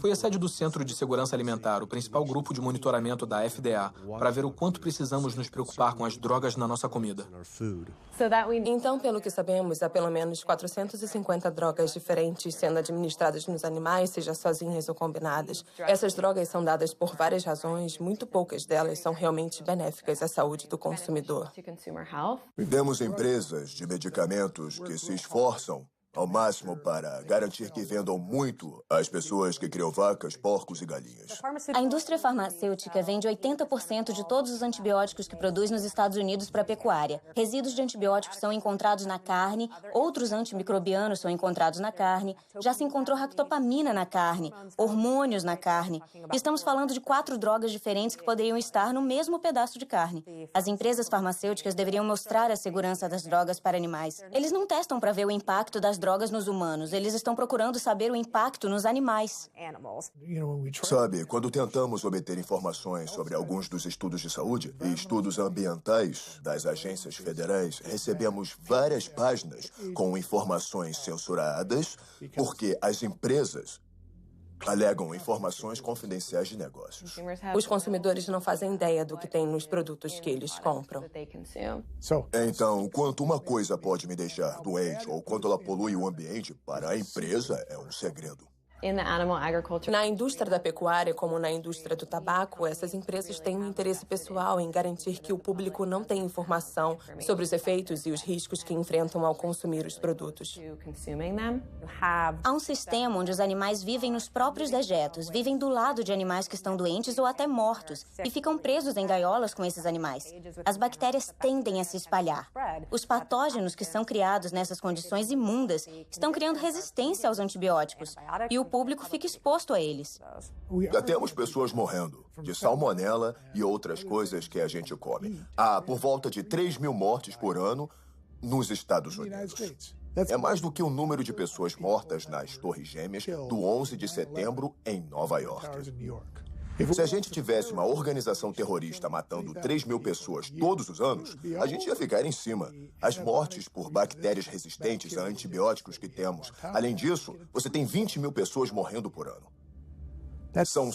Fui à sede do Centro de Segurança Alimentar, o principal grupo de monitoramento da FDA, para ver o quanto precisamos nos preocupar com as drogas na nossa comida. Então, pelo que sabemos, há pelo menos 450 drogas diferentes sendo administradas nos animais, seja sozinhas ou combinadas. Essas drogas são dadas por várias razões, muito poucas delas são realmente benéficas à saúde do consumidor. Temos empresas de medicamentos que se esforçam ao máximo para garantir que vendam muito às pessoas que criam vacas, porcos e galinhas. A indústria farmacêutica vende 80% de todos os antibióticos que produz nos Estados Unidos para a pecuária. Resíduos de antibióticos são encontrados na carne, outros antimicrobianos são encontrados na carne, já se encontrou ractopamina na carne, hormônios na carne. Estamos falando de 4 drogas diferentes que poderiam estar no mesmo pedaço de carne. As empresas farmacêuticas deveriam mostrar a segurança das drogas para animais. Eles não testam para ver o impacto das drogas nos humanos. Eles estão procurando saber o impacto nos animais. Sabe, quando tentamos obter informações sobre alguns dos estudos de saúde e estudos ambientais das agências federais, recebemos várias páginas com informações censuradas porque as empresas alegam informações confidenciais de negócios. Os consumidores não fazem ideia do que tem nos produtos que eles compram. Então, quanto uma coisa pode me deixar doente ou quanto ela polui o ambiente, para a empresa é um segredo. Na indústria da pecuária, como na indústria do tabaco, essas empresas têm um interesse pessoal em garantir que o público não tenha informação sobre os efeitos e os riscos que enfrentam ao consumir os produtos. Há um sistema onde os animais vivem nos próprios dejetos, vivem do lado de animais que estão doentes ou até mortos, e ficam presos em gaiolas com esses animais. As bactérias tendem a se espalhar. Os patógenos que são criados nessas condições imundas estão criando resistência aos antibióticos, e o público fica exposto a eles. Já temos pessoas morrendo de salmonela e outras coisas que a gente come. Há por volta de 3.000 mortes por ano nos Estados Unidos. É mais do que o número de pessoas mortas nas Torres Gêmeas do 11 de setembro em Nova York. Se a gente tivesse uma organização terrorista matando 3.000 pessoas todos os anos, a gente ia ficar em cima. As mortes por bactérias resistentes a antibióticos que temos. Além disso, você tem 20.000 pessoas morrendo por ano. São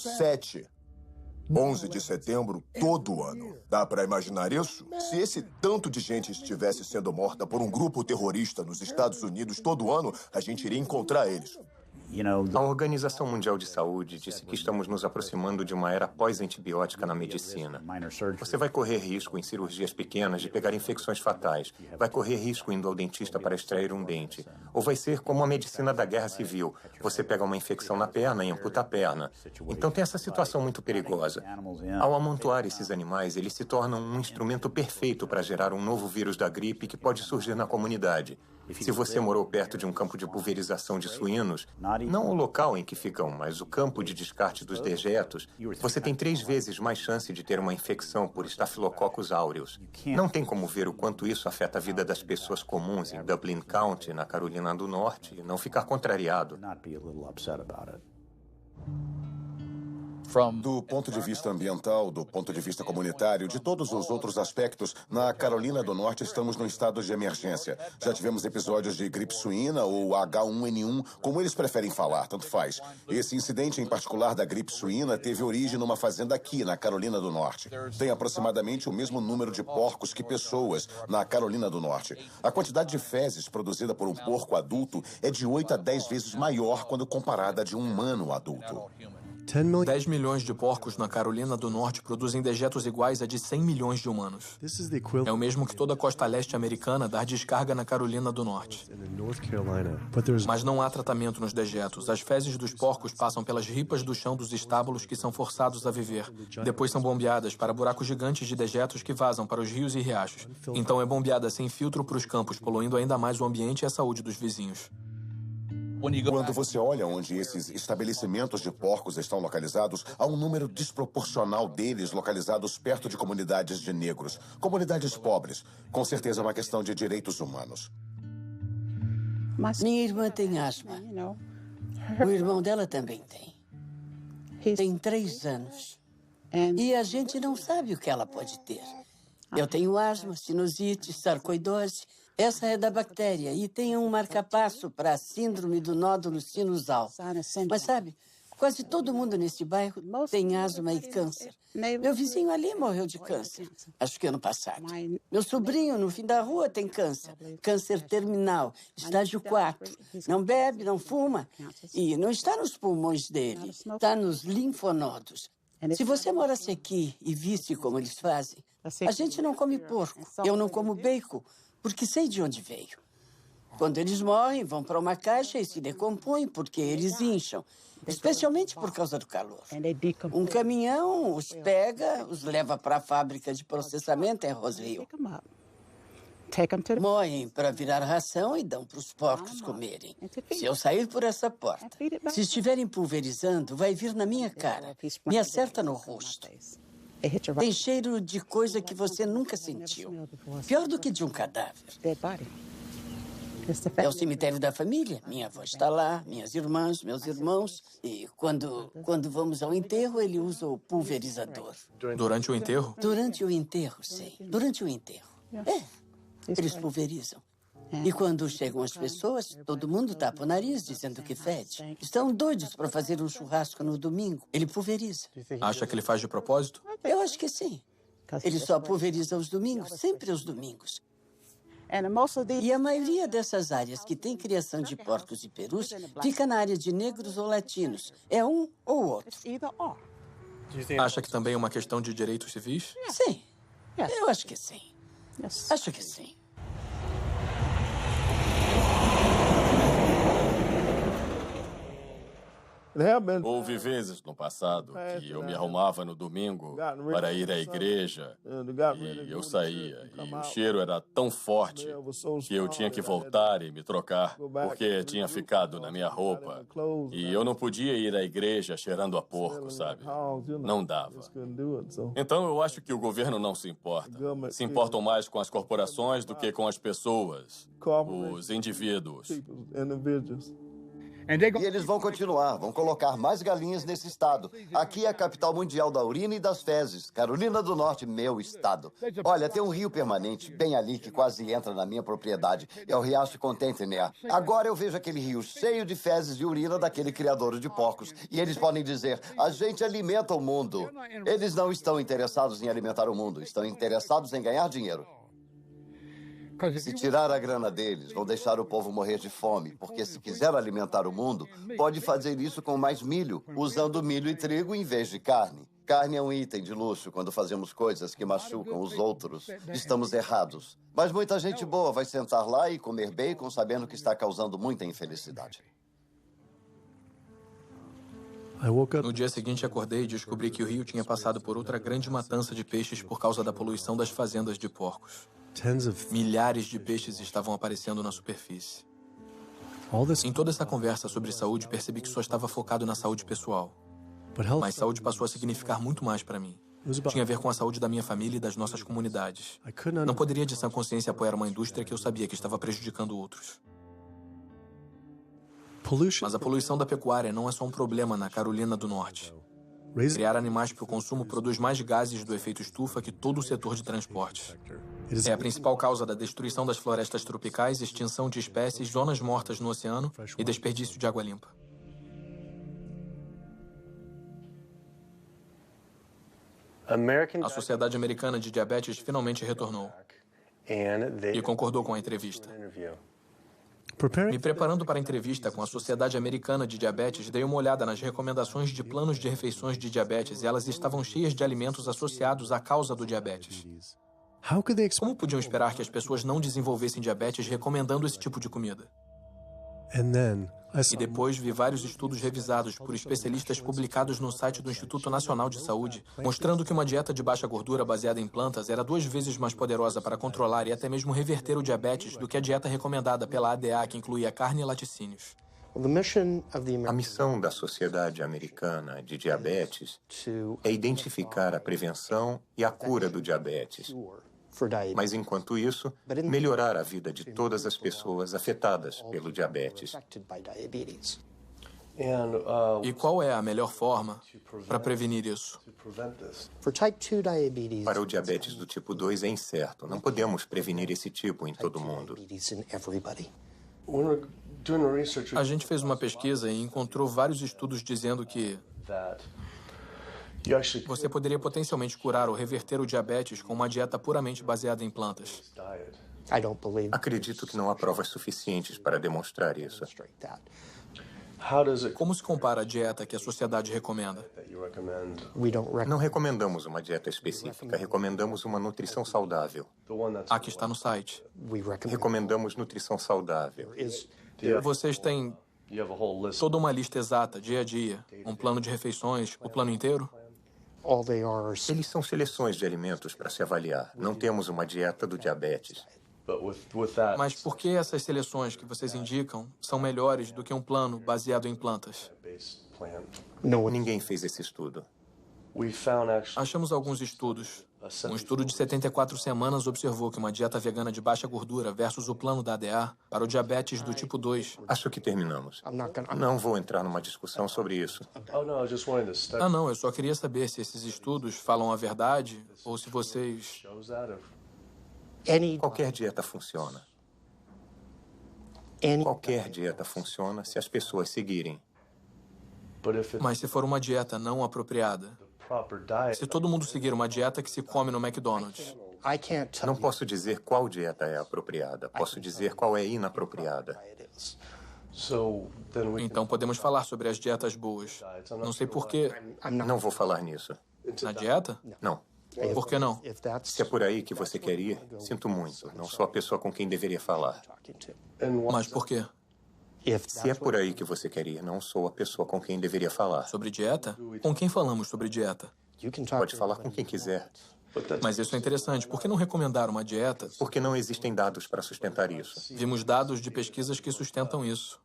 11 de setembro todo ano. Dá para imaginar isso? Se esse tanto de gente estivesse sendo morta por um grupo terrorista nos Estados Unidos todo ano, a gente iria encontrar eles. A Organização Mundial de Saúde disse que estamos nos aproximando de uma era pós-antibiótica na medicina. Você vai correr risco em cirurgias pequenas de pegar infecções fatais. Vai correr risco indo ao dentista para extrair um dente. Ou vai ser como a medicina da guerra civil. Você pega uma infecção na perna e amputa a perna. Então tem essa situação muito perigosa. Ao amontoar esses animais, eles se tornam um instrumento perfeito para gerar um novo vírus da gripe que pode surgir na comunidade. Se você morou perto de um campo de pulverização de suínos, não o local em que ficam, mas o campo de descarte dos dejetos, você tem 3 vezes mais chance de ter uma infecção por Staphylococcus aureus. Não tem como ver o quanto isso afeta a vida das pessoas comuns em Dublin County, na Carolina do Norte, e não ficar contrariado. Do ponto de vista ambiental, do ponto de vista comunitário, de todos os outros aspectos, na Carolina do Norte estamos no estado de emergência. Já tivemos episódios de gripe suína ou H1N1, como eles preferem falar, tanto faz. Esse incidente em particular da gripe suína teve origem numa fazenda aqui, na Carolina do Norte. Tem aproximadamente o mesmo número de porcos que pessoas na Carolina do Norte. A quantidade de fezes produzida por um porco adulto é de 8 a 10 vezes maior quando comparada a de um humano adulto. 10 milhões de porcos na Carolina do Norte produzem dejetos iguais a de 100 milhões de humanos. É o mesmo que toda a costa leste americana dar descarga na Carolina do Norte. Mas não há tratamento nos dejetos. As fezes dos porcos passam pelas ripas do chão dos estábulos que são forçados a viver. Depois são bombeadas para buracos gigantes de dejetos que vazam para os rios e riachos. Então é bombeada sem filtro para os campos, poluindo ainda mais o ambiente e a saúde dos vizinhos. Quando você olha onde esses estabelecimentos de porcos estão localizados, há um número desproporcional deles localizados perto de comunidades de negros, comunidades pobres. Com certeza é uma questão de direitos humanos. Minha irmã tem asma. O irmão dela também tem. Tem 3 anos. E a gente não sabe o que ela pode ter. Eu tenho asma, sinusite, sarcoidose. Essa é da bactéria e tem um marcapasso para a síndrome do nódulo sinusal. Mas sabe, quase todo mundo nesse bairro tem asma e câncer. Meu vizinho ali morreu de câncer, acho que ano passado. Meu sobrinho no fim da rua tem câncer, câncer terminal, estágio 4. Não bebe, não fuma e não está nos pulmões dele, está nos linfonodos. Se você morasse aqui e visse como eles fazem, a gente não come porco, eu não como bacon, porque sei de onde veio. Quando eles morrem, vão para uma caixa e se decompõem porque eles incham, especialmente por causa do calor. Um caminhão os pega, os leva para a fábrica de processamento em Roseville. Moem para virar ração e dão para os porcos comerem. Se eu sair por essa porta, se estiverem pulverizando, vai vir na minha cara, me acerta no rosto. Tem cheiro de coisa que você nunca sentiu. Pior do que de um cadáver. É o cemitério da família. Minha avó está lá, minhas irmãs, meus irmãos. E quando vamos ao enterro, ele usa o pulverizador. Durante o enterro? Durante o enterro, sim. Durante o enterro. Eles pulverizam. E quando chegam as pessoas, todo mundo tapa o nariz dizendo que fede. Estão doidos para fazer um churrasco no domingo. Ele pulveriza. Acha que ele faz de propósito? Eu acho que sim. Ele só pulveriza aos domingos, sempre aos domingos. E a maioria dessas áreas que tem criação de porcos e perus fica na área de negros ou latinos. É um ou outro. Acha que também é uma questão de direitos civis? Sim. Eu acho que sim. Acho que sim. Houve vezes no passado que eu me arrumava no domingo para ir à igreja e eu saía. E o cheiro era tão forte que eu tinha que voltar e me trocar porque tinha ficado na minha roupa. E eu não podia ir à igreja cheirando a porco, sabe? Não dava. Então eu acho que o governo não se importa. Se importam mais com as corporações do que com as pessoas, os indivíduos. E eles vão continuar, vão colocar mais galinhas nesse estado. Aqui é a capital mundial da urina e das fezes. Carolina do Norte, meu estado. Olha, tem um rio permanente bem ali que quase entra na minha propriedade. É o Riacho Contentner. Agora eu vejo aquele rio cheio de fezes e urina daquele criador de porcos. E eles podem dizer, a gente alimenta o mundo. Eles não estão interessados em alimentar o mundo, estão interessados em ganhar dinheiro. Se tirar a grana deles, vão deixar o povo morrer de fome, porque se quiser alimentar o mundo, pode fazer isso com mais milho, usando milho e trigo em vez de carne. Carne é um item de luxo quando fazemos coisas que machucam os outros. Estamos errados. Mas muita gente boa vai sentar lá e comer bacon sabendo que está causando muita infelicidade. No dia seguinte, acordei e descobri que o rio tinha passado por outra grande matança de peixes por causa da poluição das fazendas de porcos. Milhares de peixes estavam aparecendo na superfície. Em toda essa conversa sobre saúde, percebi que só estava focado na saúde pessoal. Mas saúde passou a significar muito mais para mim. Tinha a ver com a saúde da minha família e das nossas comunidades. Não poderia, de sã consciência, apoiar uma indústria que eu sabia que estava prejudicando outros. Mas a poluição da pecuária não é só um problema na Carolina do Norte. Criar animais para o consumo produz mais gases do efeito estufa que todo o setor de transporte. É a principal causa da destruição das florestas tropicais, extinção de espécies, zonas mortas no oceano e desperdício de água limpa. A Sociedade Americana de Diabetes finalmente retornou e concordou com a entrevista. Me preparando para a entrevista com a Sociedade Americana de Diabetes, dei uma olhada nas recomendações de planos de refeições de diabetes e elas estavam cheias de alimentos associados à causa do diabetes. Como podiam esperar que as pessoas não desenvolvessem diabetes recomendando esse tipo de comida? E depois vi vários estudos revisados por especialistas publicados no site do Instituto Nacional de Saúde, mostrando que uma dieta de baixa gordura baseada em plantas era 2 vezes mais poderosa para controlar e até mesmo reverter o diabetes do que a dieta recomendada pela ADA, que incluía carne e laticínios. A missão da Sociedade Americana de Diabetes é identificar a prevenção e a cura do diabetes. Mas, enquanto isso, melhorar a vida de todas as pessoas afetadas pelo diabetes. E qual é a melhor forma para prevenir isso? Para o diabetes do tipo 2 é incerto. Não podemos prevenir esse tipo em todo mundo. A gente fez uma pesquisa e encontrou vários estudos dizendo que você poderia potencialmente curar ou reverter o diabetes com uma dieta puramente baseada em plantas. Acredito que não há provas suficientes para demonstrar isso. Como se compara a dieta que a sociedade recomenda? Não recomendamos uma dieta específica, recomendamos uma nutrição saudável. A que está no site. Recomendamos nutrição saudável. Vocês têm toda uma lista exata, dia a dia, um plano de refeições, o plano inteiro? Eles são seleções de alimentos para se avaliar. Não temos uma dieta do diabetes. Mas por que essas seleções que vocês indicam são melhores do que um plano baseado em plantas? Ninguém fez esse estudo. Achamos alguns estudos. Um estudo de 74 semanas observou que uma dieta vegana de baixa gordura versus o plano da ADA para o diabetes do tipo 2. Acho que terminamos. Não vou entrar numa discussão sobre isso. Não, eu só queria saber se esses estudos falam a verdade ou se vocês... Qualquer dieta funciona. Qualquer dieta funciona se as pessoas seguirem. Mas se for uma dieta não apropriada, se todo mundo seguir uma dieta que se come no McDonald's... Não posso dizer qual dieta é apropriada. Posso dizer qual é inapropriada. Então podemos falar sobre as dietas boas. Não sei por quê. Não vou falar nisso. Na dieta? Não. Por que não? Se é por aí que você quer ir, sinto muito. Não sou a pessoa com quem deveria falar. Mas por quê? Se é por aí que você quer ir, não sou a pessoa com quem deveria falar. Sobre dieta? Com quem falamos sobre dieta? Pode falar com quem quiser. Mas isso é interessante. Por que não recomendar uma dieta? Porque não existem dados para sustentar isso. Vimos dados de pesquisas que sustentam isso.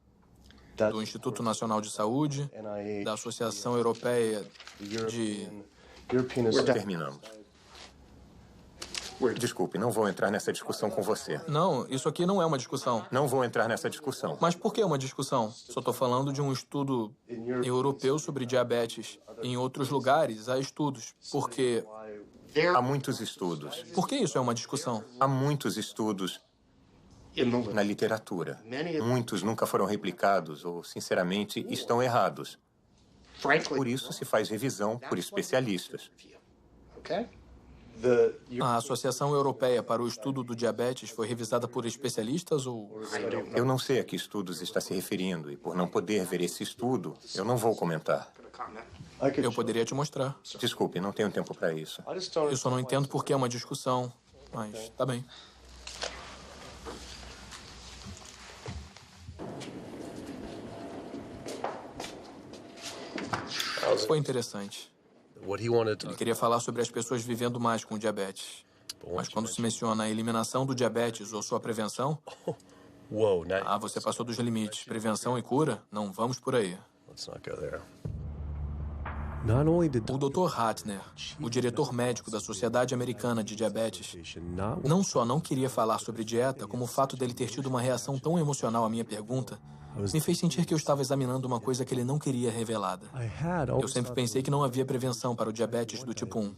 Do Instituto Nacional de Saúde, da Associação Europeia de... Terminamos. Desculpe, não vou entrar nessa discussão com você. Não, isso aqui não é uma discussão. Não vou entrar nessa discussão. Mas por que uma discussão? Só estou falando de um estudo europeu sobre diabetes. Em outros lugares, há estudos. Porque... Há muitos estudos. Por que isso é uma discussão? Há muitos estudos na literatura. Muitos nunca foram replicados ou, sinceramente, estão errados. Por isso se faz revisão por especialistas. A Associação Europeia para o Estudo do Diabetes foi revisada por especialistas ou... Eu não sei a que estudos está se referindo e, por não poder ver esse estudo, eu não vou comentar. Eu poderia te mostrar. Desculpe, não tenho tempo para isso. Eu só não entendo por que é uma discussão, mas tá bem. Foi interessante. Ele queria falar sobre as pessoas vivendo mais com diabetes. Mas quando se menciona a eliminação do diabetes ou sua prevenção... você passou dos limites. Prevenção e cura? Não vamos por aí. O Dr. Hatner, o diretor médico da Sociedade Americana de Diabetes, não só não queria falar sobre dieta, como o fato dele ter tido uma reação tão emocional à minha pergunta me fez sentir que eu estava examinando uma coisa que ele não queria revelada. Eu sempre pensei que não havia prevenção para o diabetes do tipo 1.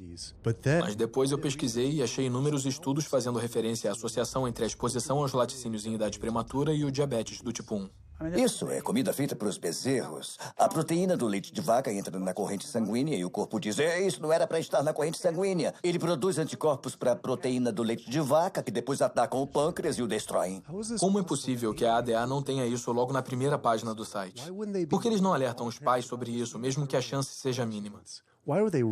Mas depois eu pesquisei e achei inúmeros estudos fazendo referência à associação entre a exposição aos laticínios em idade prematura e o diabetes do tipo 1. Isso é comida feita para os bezerros. A proteína do leite de vaca entra na corrente sanguínea e o corpo diz: isso não era para estar na corrente sanguínea. Ele produz anticorpos para a proteína do leite de vaca que depois atacam o pâncreas e o destroem. Como é possível que a ADA não tenha isso logo na primeira página do site? Por que eles não alertam os pais sobre isso, mesmo que a chance seja mínima?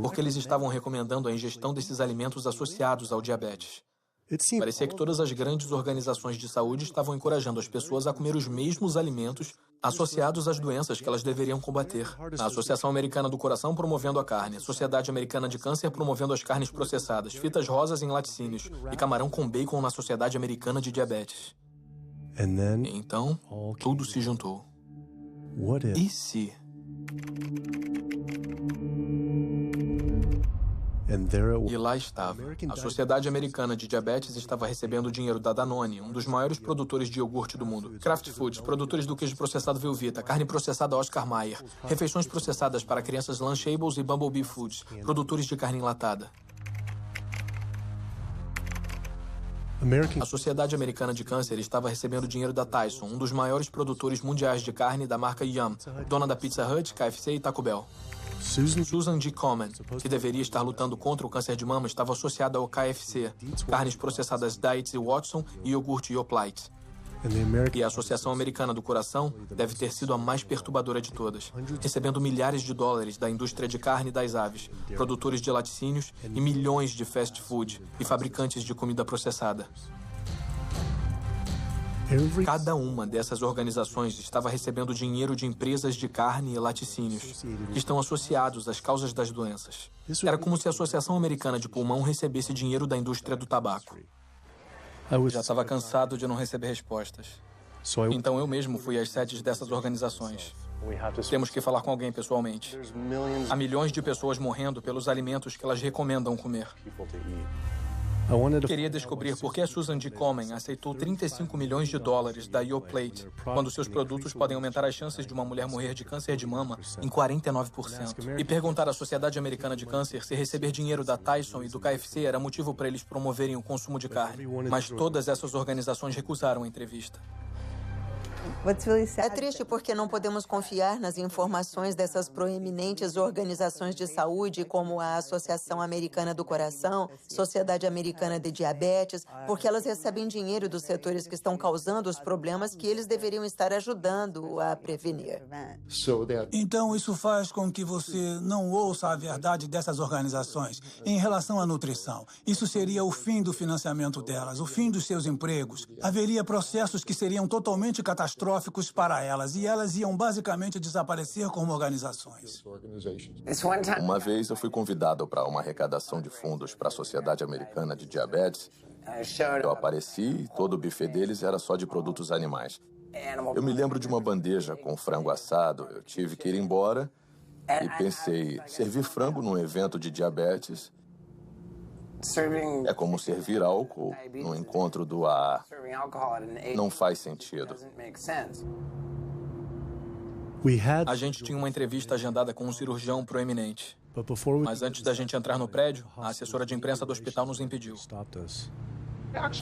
Porque eles estavam recomendando a ingestão desses alimentos associados ao diabetes. Parecia que todas as grandes organizações de saúde estavam encorajando as pessoas a comer os mesmos alimentos associados às doenças que elas deveriam combater. A Associação Americana do Coração promovendo a carne, a Sociedade Americana de Câncer promovendo as carnes processadas, fitas rosas em laticínios e camarão com bacon na Sociedade Americana de Diabetes. Então, tudo se juntou. E se... E lá estava. A Sociedade Americana de Diabetes estava recebendo o dinheiro da Danone, um dos maiores produtores de iogurte do mundo. Kraft Foods, produtores do queijo processado Velveeta, carne processada Oscar Mayer, refeições processadas para crianças Lunchables e Bumblebee Foods, produtores de carne enlatada. A Sociedade Americana de Câncer estava recebendo dinheiro da Tyson, um dos maiores produtores mundiais de carne da marca Yum, dona da Pizza Hut, KFC e Taco Bell. Susan G. Komen, que deveria estar lutando contra o câncer de mama, estava associada ao KFC, carnes processadas Dietz e Watson e iogurte Yoplait. E a Associação Americana do Coração deve ter sido a mais perturbadora de todas, recebendo milhares de dólares da indústria de carne das aves, produtores de laticínios e milhões de fast food e fabricantes de comida processada. Cada uma dessas organizações estava recebendo dinheiro de empresas de carne e laticínios, que estão associados às causas das doenças. Era como se a Associação Americana de Pulmão recebesse dinheiro da indústria do tabaco. Já estava cansado de não receber respostas. Então eu mesmo fui às sedes dessas organizações. Temos que falar com alguém pessoalmente. Há milhões de pessoas morrendo pelos alimentos que elas recomendam comer. Queria descobrir por que a Susan G. Komen aceitou 35 milhões de dólares da Yoplait, quando seus produtos podem aumentar as chances de uma mulher morrer de câncer de mama em 49%. E perguntar à Sociedade Americana de Câncer se receber dinheiro da Tyson e do KFC era motivo para eles promoverem o consumo de carne. Mas todas essas organizações recusaram a entrevista. É triste porque não podemos confiar nas informações dessas proeminentes organizações de saúde, como a Associação Americana do Coração, Sociedade Americana de Diabetes, porque elas recebem dinheiro dos setores que estão causando os problemas que eles deveriam estar ajudando a prevenir. Então, isso faz com que você não ouça a verdade dessas organizações em relação à nutrição. Isso seria o fim do financiamento delas, o fim dos seus empregos. Haveria processos que seriam totalmente catastróficos para elas, e elas iam basicamente desaparecer como organizações. Uma vez eu fui convidado para uma arrecadação de fundos para a Sociedade Americana de Diabetes. Eu apareci e todo o buffet deles era só de produtos animais. Eu me lembro de uma bandeja com frango assado. Eu tive que ir embora e pensei, servir frango num evento de diabetes é como servir álcool no encontro do AA. Não faz sentido. A gente tinha uma entrevista agendada com um cirurgião proeminente. Mas antes da gente entrar no prédio, a assessora de imprensa do hospital nos impediu.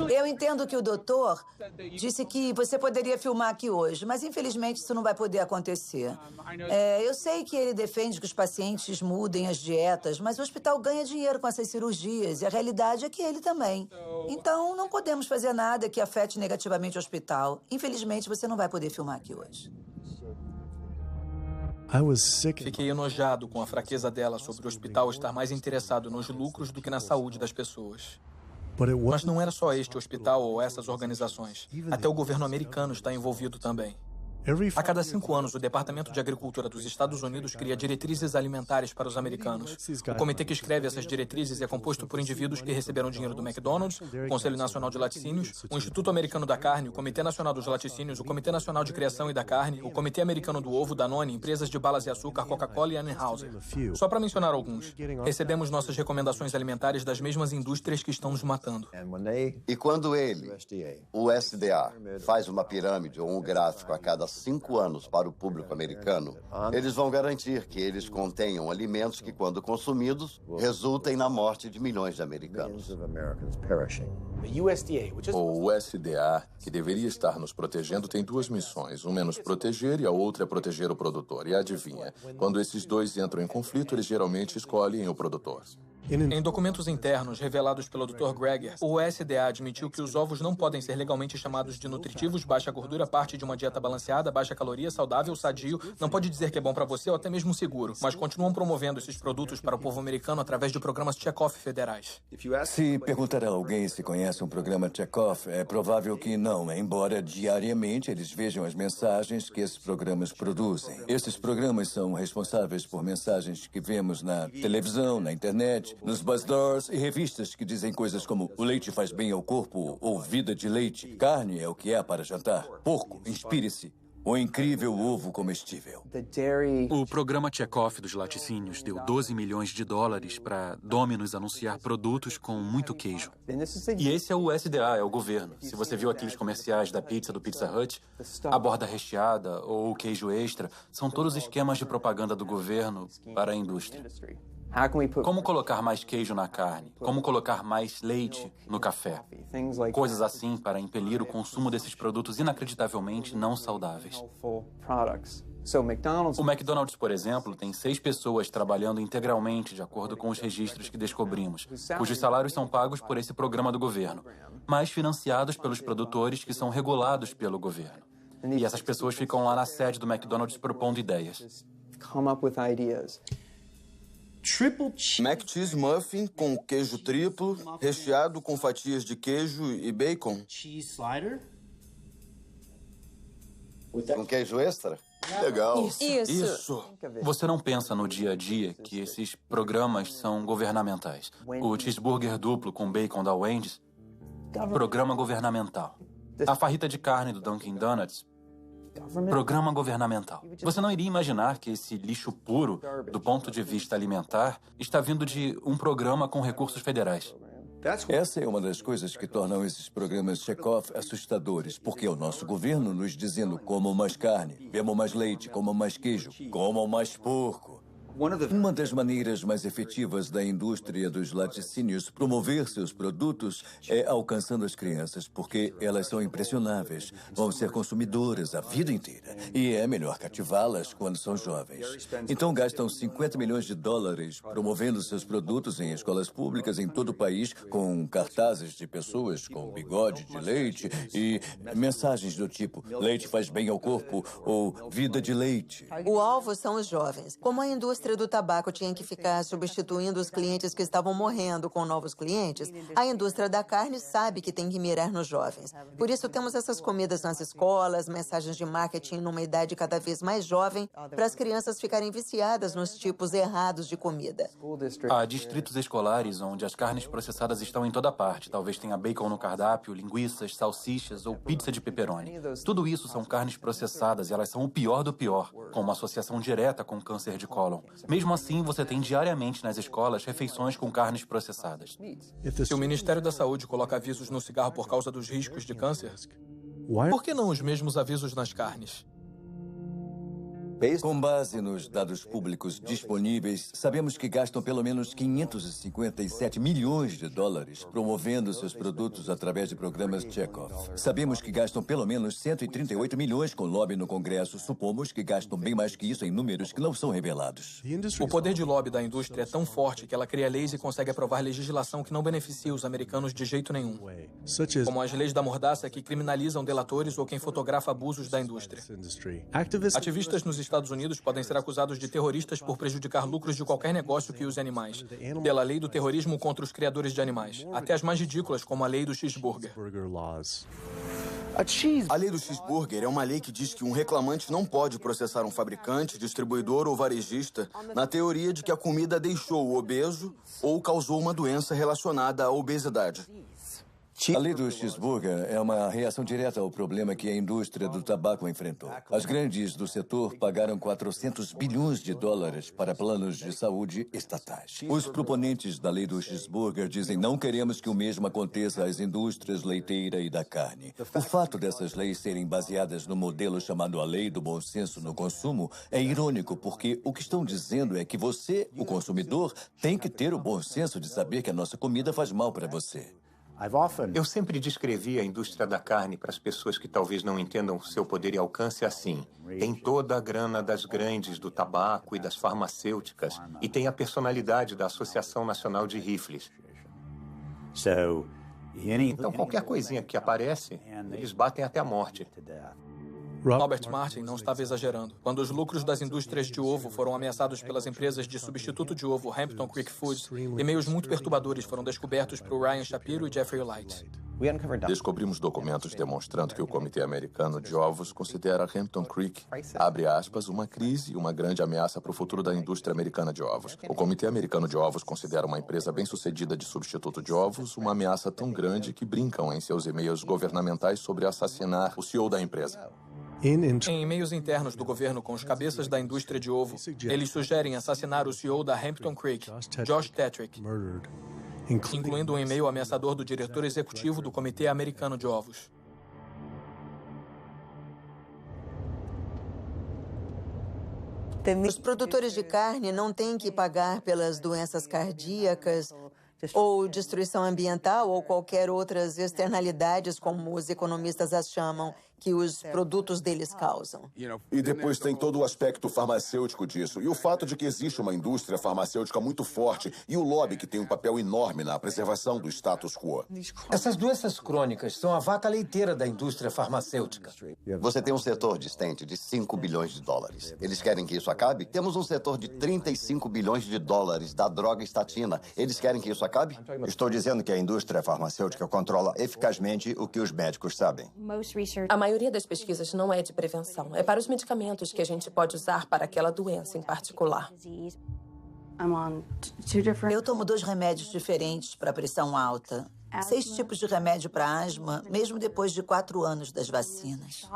Eu entendo que o doutor disse que você poderia filmar aqui hoje, mas infelizmente isso não vai poder acontecer. Eu sei que ele defende que os pacientes mudem as dietas, mas o hospital ganha dinheiro com essas cirurgias e a realidade é que ele também. Então não podemos fazer nada que afete negativamente o hospital. Infelizmente você não vai poder filmar aqui hoje. Fiquei enojado com a fraqueza dela sobre o hospital estar mais interessado nos lucros do que na saúde das pessoas. Mas não era só este hospital ou essas organizações. Até o governo americano está envolvido também. A cada 5 anos, o Departamento de Agricultura dos Estados Unidos cria diretrizes alimentares para os americanos. O comitê que escreve essas diretrizes é composto por indivíduos que receberam dinheiro do McDonald's, o Conselho Nacional de Laticínios, o Instituto Americano da Carne, o Comitê Nacional dos Laticínios, o Comitê Nacional de Criação e da Carne, o Comitê Americano do Ovo, Danone, empresas de balas e açúcar, Coca-Cola e Anheuser. Só para mencionar alguns, recebemos nossas recomendações alimentares das mesmas indústrias que estão nos matando. E quando ele, o USDA, faz uma pirâmide ou um gráfico a cada 5 anos para o público americano, eles vão garantir que eles contenham alimentos que, quando consumidos, resultem na morte de milhões de americanos. O USDA, que deveria estar nos protegendo, tem 2 missões. Uma é nos proteger e a outra é proteger o produtor. E adivinha, quando esses dois entram em conflito, eles geralmente escolhem o produtor. Em documentos internos revelados pelo Dr. Greger, o USDA admitiu que os ovos não podem ser legalmente chamados de nutritivos, baixa gordura, parte de uma dieta balanceada, baixa caloria, saudável, sadio, não pode dizer que é bom para você ou até mesmo seguro, mas continuam promovendo esses produtos para o povo americano através de programas check-off federais. Se perguntar a alguém se conhece um programa check-off, é provável que não, embora diariamente eles vejam as mensagens que esses programas produzem. Esses programas são responsáveis por mensagens que vemos na televisão, na internet, nos bazaars e revistas que dizem coisas como o leite faz bem ao corpo ou vida de leite, carne é o que é para jantar, porco, inspire-se, o incrível ovo comestível. O programa check-off dos laticínios deu 12 milhões de dólares para Domino's anunciar produtos com muito queijo. E esse é o USDA, é o governo. Se você viu aqueles comerciais da pizza do Pizza Hut, a borda recheada ou o queijo extra, são todos esquemas de propaganda do governo para a indústria. Como colocar mais queijo na carne? Como colocar mais leite no café? Coisas assim para impelir o consumo desses produtos inacreditavelmente não saudáveis. O McDonald's, por exemplo, tem 6 pessoas trabalhando integralmente de acordo com os registros que descobrimos, cujos salários são pagos por esse programa do governo. mas financiados pelos produtores que são regulados pelo governo. E essas pessoas ficam lá na sede do McDonald's propondo ideias. Mac Cheese Muffin com queijo triplo, recheado com fatias de queijo e bacon. Com queijo extra? Legal. Isso. Você não pensa no dia a dia que esses programas são governamentais. O cheeseburger duplo com bacon da Wendy's, programa governamental. A farrita de carne do Dunkin' Donuts, programa governamental. Você não iria imaginar que esse lixo puro, do ponto de vista alimentar, está vindo de um programa com recursos federais. Essa é uma das coisas que tornam esses programas check-off assustadores, porque é o nosso governo nos dizendo comam mais carne, bebam mais leite, comam mais queijo, comam mais porco. Uma das maneiras mais efetivas da indústria dos laticínios promover seus produtos é alcançando as crianças, porque elas são impressionáveis, vão ser consumidoras a vida inteira, e é melhor cativá-las quando são jovens. Então gastam $50 milhões promovendo seus produtos em escolas públicas em todo o país, com cartazes de pessoas com bigode de leite e mensagens do tipo leite faz bem ao corpo ou vida de leite. O alvo são os jovens. Como a indústria do tabaco tinha que ficar substituindo os clientes que estavam morrendo com novos clientes, a indústria da carne sabe que tem que mirar nos jovens. Por isso temos essas comidas nas escolas, mensagens de marketing numa idade cada vez mais jovem, para as crianças ficarem viciadas nos tipos errados de comida. Há distritos escolares onde as carnes processadas estão em toda parte. Talvez tenha bacon no cardápio, linguiças, salsichas ou pizza de pepperoni. Tudo isso são carnes processadas e elas são o pior do pior, com uma associação direta com câncer de cólon. Mesmo assim, você tem diariamente nas escolas refeições com carnes processadas. Se o Ministério da Saúde coloca avisos no cigarro por causa dos riscos de câncer, por que não os mesmos avisos nas carnes? Com base nos dados públicos disponíveis, sabemos que gastam pelo menos $557 milhões promovendo seus produtos através de programas check-off. Sabemos que gastam pelo menos 138 milhões com lobby no Congresso. Supomos que gastam bem mais que isso em números que não são revelados. O poder de lobby da indústria é tão forte que ela cria leis e consegue aprovar legislação que não beneficia os americanos de jeito nenhum. Como as leis da mordaça que criminalizam delatores ou quem fotografa abusos da indústria. Ativistas nos Estados Unidos podem ser acusados de terroristas por prejudicar lucros de qualquer negócio que use animais, pela lei do terrorismo contra os criadores de animais, até as mais ridículas, como a lei do cheeseburger. A lei do cheeseburger é uma lei que diz que um reclamante não pode processar um fabricante, distribuidor ou varejista na teoria de que a comida deixou o obeso ou causou uma doença relacionada à obesidade. A lei do cheeseburger é uma reação direta ao problema que a indústria do tabaco enfrentou. As grandes do setor pagaram $400 bilhões para planos de saúde estatais. Os proponentes da lei do cheeseburger dizem não queremos que o mesmo aconteça às indústrias leiteira e da carne. O fato dessas leis serem baseadas no modelo chamado a lei do bom senso no consumo é irônico, porque o que estão dizendo é que você, o consumidor, tem que ter o bom senso de saber que a nossa comida faz mal para você. Eu sempre descrevi a indústria da carne para as pessoas que talvez não entendam seu poder e alcance assim. Tem toda a grana das grandes do tabaco e das farmacêuticas e tem a personalidade da Associação Nacional de Rifles. Então, qualquer coisinha que aparece, eles batem até a morte. Robert Martin não estava exagerando. Quando os lucros das indústrias de ovo foram ameaçados pelas empresas de substituto de ovo Hampton Creek Foods, e-mails muito perturbadores foram descobertos por Ryan Shapiro e Jeffrey Light. Descobrimos documentos demonstrando que o Comitê Americano de Ovos considera Hampton Creek, abre aspas, uma crise e uma grande ameaça para o futuro da indústria americana de ovos. O Comitê Americano de Ovos considera uma empresa bem-sucedida de substituto de ovos uma ameaça tão grande que brincam em seus e-mails governamentais sobre assassinar o CEO da empresa. Em e-mails internos do governo com os cabeças da indústria de ovo, eles sugerem assassinar o CEO da Hampton Creek, Josh Tetrick, incluindo um e-mail ameaçador do diretor executivo do Comitê Americano de Ovos. Os produtores de carne não têm que pagar pelas doenças cardíacas ou destruição ambiental ou qualquer outras externalidades, como os economistas as chamam, que os produtos deles causam. E depois tem todo o aspecto farmacêutico disso. E o fato de que existe uma indústria farmacêutica muito forte e o lobby que tem um papel enorme na preservação do status quo. Essas doenças crônicas são a vaca leiteira da indústria farmacêutica. Você tem um setor de stent de 5 bilhões de dólares. Eles querem que isso acabe? Temos um setor de 35 bilhões de dólares da droga estatina. Eles querem que isso acabe? Estou dizendo que a indústria farmacêutica controla eficazmente o que os médicos sabem. A maioria das pesquisas não é de prevenção. É para os medicamentos que a gente pode usar para aquela doença em particular. Eu tomo 2 remédios diferentes para pressão alta. 6 tipos de remédio para asma, mesmo depois de 4 anos das vacinas.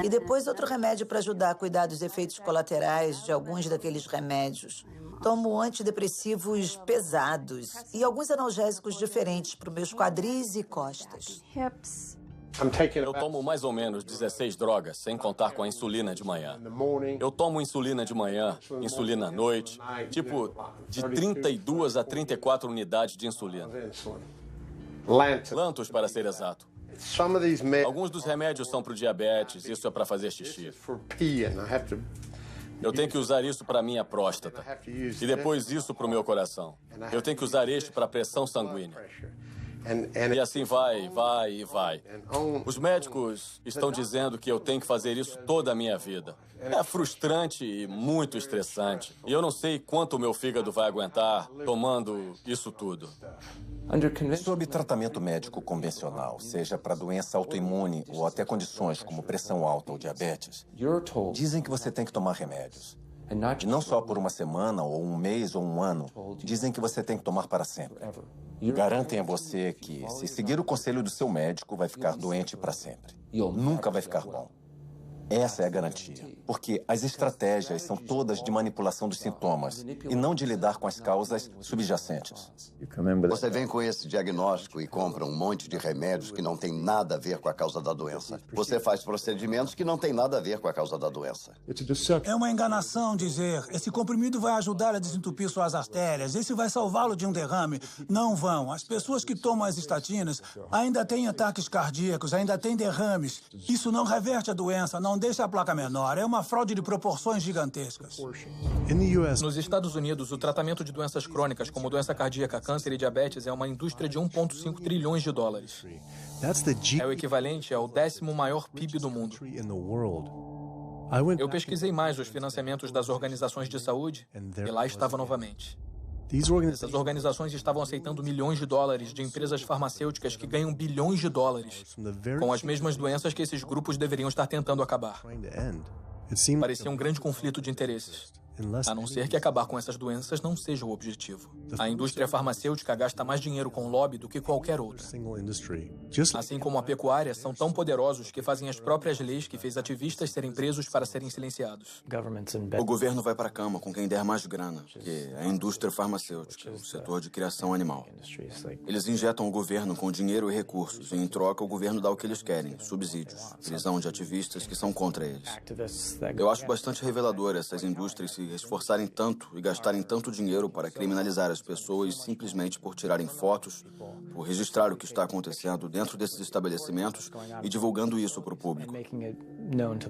E depois outro remédio para ajudar a cuidar dos efeitos colaterais de alguns daqueles remédios. Tomo antidepressivos pesados e alguns analgésicos diferentes para os meus quadris e costas. Eu tomo mais ou menos 16 drogas, sem contar com a insulina de manhã. Eu tomo insulina de manhã, insulina à noite, tipo de 32 a 34 unidades de insulina. Lantus, para ser exato. Alguns dos remédios são para o diabetes, isso é para fazer xixi. Eu tenho que usar isso para a minha próstata. E depois isso para o meu coração. Eu tenho que usar este para a pressão sanguínea. E assim vai. Os médicos estão dizendo que eu tenho que fazer isso toda a minha vida. É frustrante e muito estressante. E eu não sei quanto o meu fígado vai aguentar tomando isso tudo. Sob tratamento médico convencional, seja para doença autoimune ou até condições como pressão alta ou diabetes, dizem que você tem que tomar remédios. E não só por uma semana, ou um mês, ou um ano. Dizem que você tem que tomar para sempre. Garantem a você que, se seguir o conselho do seu médico, vai ficar doente para sempre. Nunca vai ficar bom. Essa é a garantia. Porque as estratégias são todas de manipulação dos sintomas e não de lidar com as causas subjacentes. Você vem com esse diagnóstico e compra um monte de remédios que não tem nada a ver com a causa da doença. Você faz procedimentos que não tem nada a ver com a causa da doença. É uma enganação dizer, esse comprimido vai ajudar a desentupir suas artérias, esse vai salvá-lo de um derrame. Não vão. As pessoas que tomam as estatinas ainda têm ataques cardíacos, ainda têm derrames. Isso não reverte a doença, não deixa a placa menor. É uma fraude de proporções gigantescas. Nos Estados Unidos, o tratamento de doenças crônicas, como doença cardíaca, câncer e diabetes, é uma indústria de 1,5 trilhões de dólares. É o equivalente ao 10º maior PIB do mundo. Eu pesquisei mais os financiamentos das organizações de saúde e lá estava novamente. Essas organizações estavam aceitando milhões de dólares de empresas farmacêuticas que ganham bilhões de dólares com as mesmas doenças que esses grupos deveriam estar tentando acabar. Parecia um grande conflito de interesses. A não ser que acabar com essas doenças não seja o objetivo. A indústria farmacêutica gasta mais dinheiro com lobby do que qualquer outra. Assim como a pecuária, são tão poderosos que fazem as próprias leis que fez ativistas serem presos para serem silenciados. O governo vai para a cama com quem der mais grana, que é a indústria farmacêutica, o setor de criação animal. Eles injetam o governo com dinheiro e recursos, e em troca o governo dá o que eles querem, subsídios, prisão de ativistas que são contra eles. Eu acho bastante revelador essas indústrias se esforçarem tanto e gastarem tanto dinheiro para criminalizar as pessoas simplesmente por tirarem fotos, por registrar o que está acontecendo dentro desses estabelecimentos e divulgando isso para o público.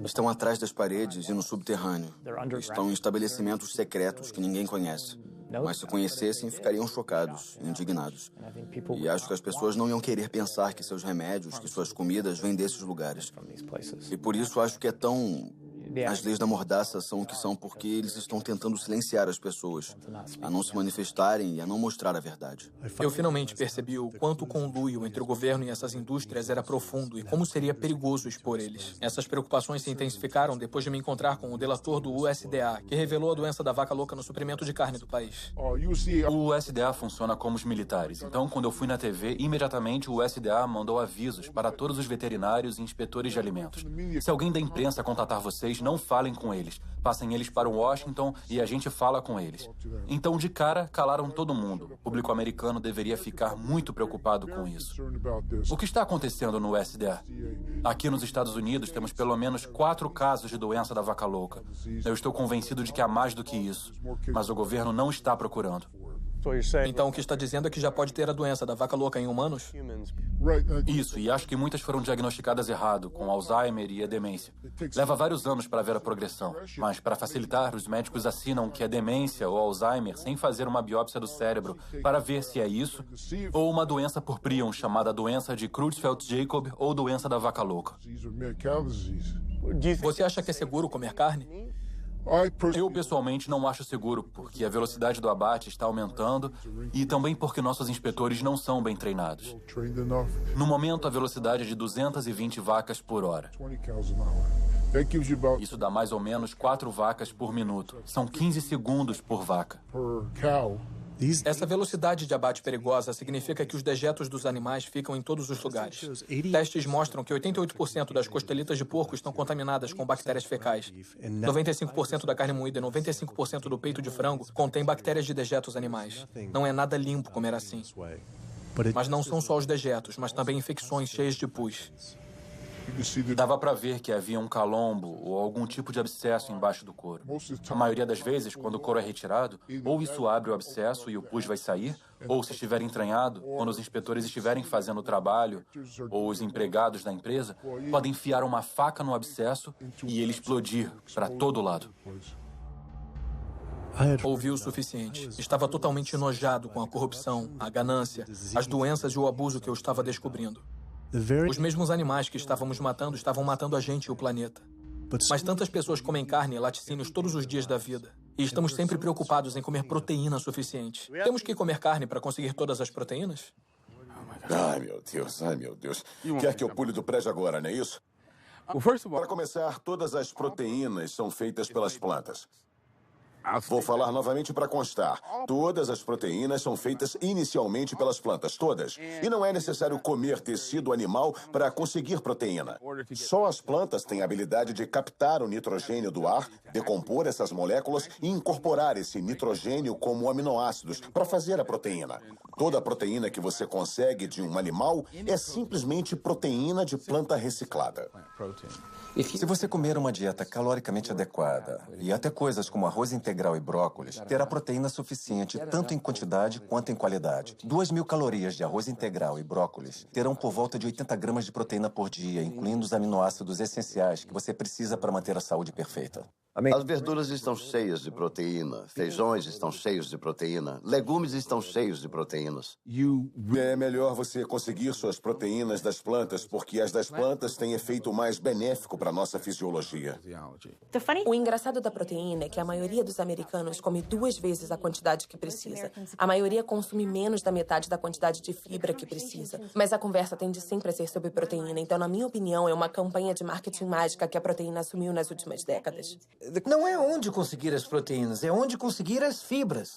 Estão atrás das paredes e no subterrâneo. Estão em estabelecimentos secretos que ninguém conhece. Mas se conhecessem, ficariam chocados, indignados. E acho que as pessoas não iam querer pensar que seus remédios, que suas comidas vêm desses lugares. E por isso acho que é tão... As leis da mordaça são o que são porque eles estão tentando silenciar as pessoas, a não se manifestarem e a não mostrar a verdade. Eu finalmente percebi o quanto o conluio entre o governo e essas indústrias era profundo e como seria perigoso expor eles. Essas preocupações se intensificaram depois de me encontrar com o delator do USDA, que revelou a doença da vaca louca no suprimento de carne do país. O USDA funciona como os militares. Então, quando eu fui na TV, imediatamente o USDA mandou avisos para todos os veterinários e inspetores de alimentos. Se alguém da imprensa contatar vocês, não falem com eles. Passem eles para Washington e a gente fala com eles. Então, de cara, calaram todo mundo. O público americano deveria ficar muito preocupado com isso. O que está acontecendo no USDA? Aqui nos Estados Unidos, temos pelo menos 4 casos de doença da vaca louca. Eu estou convencido de que há mais do que isso. Mas o governo não está procurando. Então o que está dizendo é que já pode ter a doença da vaca louca em humanos? Isso, e acho que muitas foram diagnosticadas errado, com Alzheimer e a demência. Leva vários anos para ver a progressão, mas para facilitar, os médicos assinam que é demência ou Alzheimer sem fazer uma biópsia do cérebro para ver se é isso ou uma doença por prion chamada doença de Creutzfeldt-Jakob ou doença da vaca louca. Você acha que é seguro comer carne? Eu, pessoalmente, não acho seguro, porque a velocidade do abate está aumentando e também porque nossos inspetores não são bem treinados. No momento, a velocidade é de 220 vacas por hora. Isso dá mais ou menos 4 vacas por minuto. São 15 segundos por vaca. Essa velocidade de abate perigosa significa que os dejetos dos animais ficam em todos os lugares. Testes mostram que 88% das costelitas de porco estão contaminadas com bactérias fecais. 95% da carne moída e 95% do peito de frango contém bactérias de dejetos animais. Não é nada limpo comer assim. Mas não são só os dejetos, mas também infecções cheias de pus. Dava para ver que havia um calombo ou algum tipo de abscesso embaixo do couro. A maioria das vezes, quando o couro é retirado, ou isso abre o abscesso e o pus vai sair, ou se estiver entranhado, quando os inspetores estiverem fazendo o trabalho, ou os empregados da empresa, podem enfiar uma faca no abscesso e ele explodir para todo lado. Ouvi o suficiente. Estava totalmente enojado com a corrupção, a ganância, as doenças e o abuso que eu estava descobrindo. Os mesmos animais que estávamos matando estavam matando a gente e o planeta. Mas tantas pessoas comem carne e laticínios todos os dias da vida. E estamos sempre preocupados em comer proteína suficiente. Temos que comer carne para conseguir todas as proteínas? Ai, meu Deus, ai, meu Deus. Quer que eu pule do prédio agora, não é isso? Para começar, todas as proteínas são feitas pelas plantas. Vou falar novamente para constar. Todas as proteínas são feitas inicialmente pelas plantas, todas. E não é necessário comer tecido animal para conseguir proteína. Só as plantas têm a habilidade de captar o nitrogênio do ar, decompor essas moléculas e incorporar esse nitrogênio como aminoácidos para fazer a proteína. Toda a proteína que você consegue de um animal é simplesmente proteína de planta reciclada. Se você comer uma dieta caloricamente adequada e até coisas como arroz integral e brócolis, terá proteína suficiente tanto em quantidade quanto em qualidade. 2.000 calorias de arroz integral e brócolis terão por volta de 80 gramas de proteína por dia, incluindo os aminoácidos essenciais que você precisa para manter a saúde perfeita. As verduras estão cheias de proteína, feijões estão cheios de proteína, legumes estão cheios de proteínas. É melhor você conseguir suas proteínas das plantas, porque as das plantas têm efeito mais benéfico para a nossa fisiologia. O engraçado da proteína é que a maioria dos americanos come 2 vezes a quantidade que precisa. A maioria consome menos da metade da quantidade de fibra que precisa. Mas a conversa tende sempre a ser sobre proteína, então, na minha opinião, é uma campanha de marketing mágica que a proteína assumiu nas últimas décadas. Não é onde conseguir as proteínas, é onde conseguir as fibras.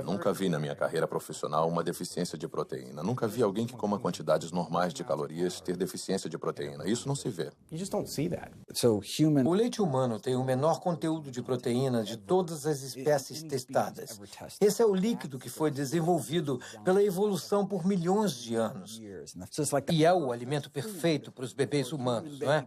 Nunca vi na minha carreira profissional uma deficiência de proteína. Nunca vi alguém que coma quantidades normais de calorias ter deficiência de proteína. Isso não se vê. O leite humano tem o menor conteúdo de proteína de todas as espécies testadas. Esse é o líquido que foi desenvolvido pela evolução por milhões de anos. E é o alimento perfeito para os bebês humanos, não é?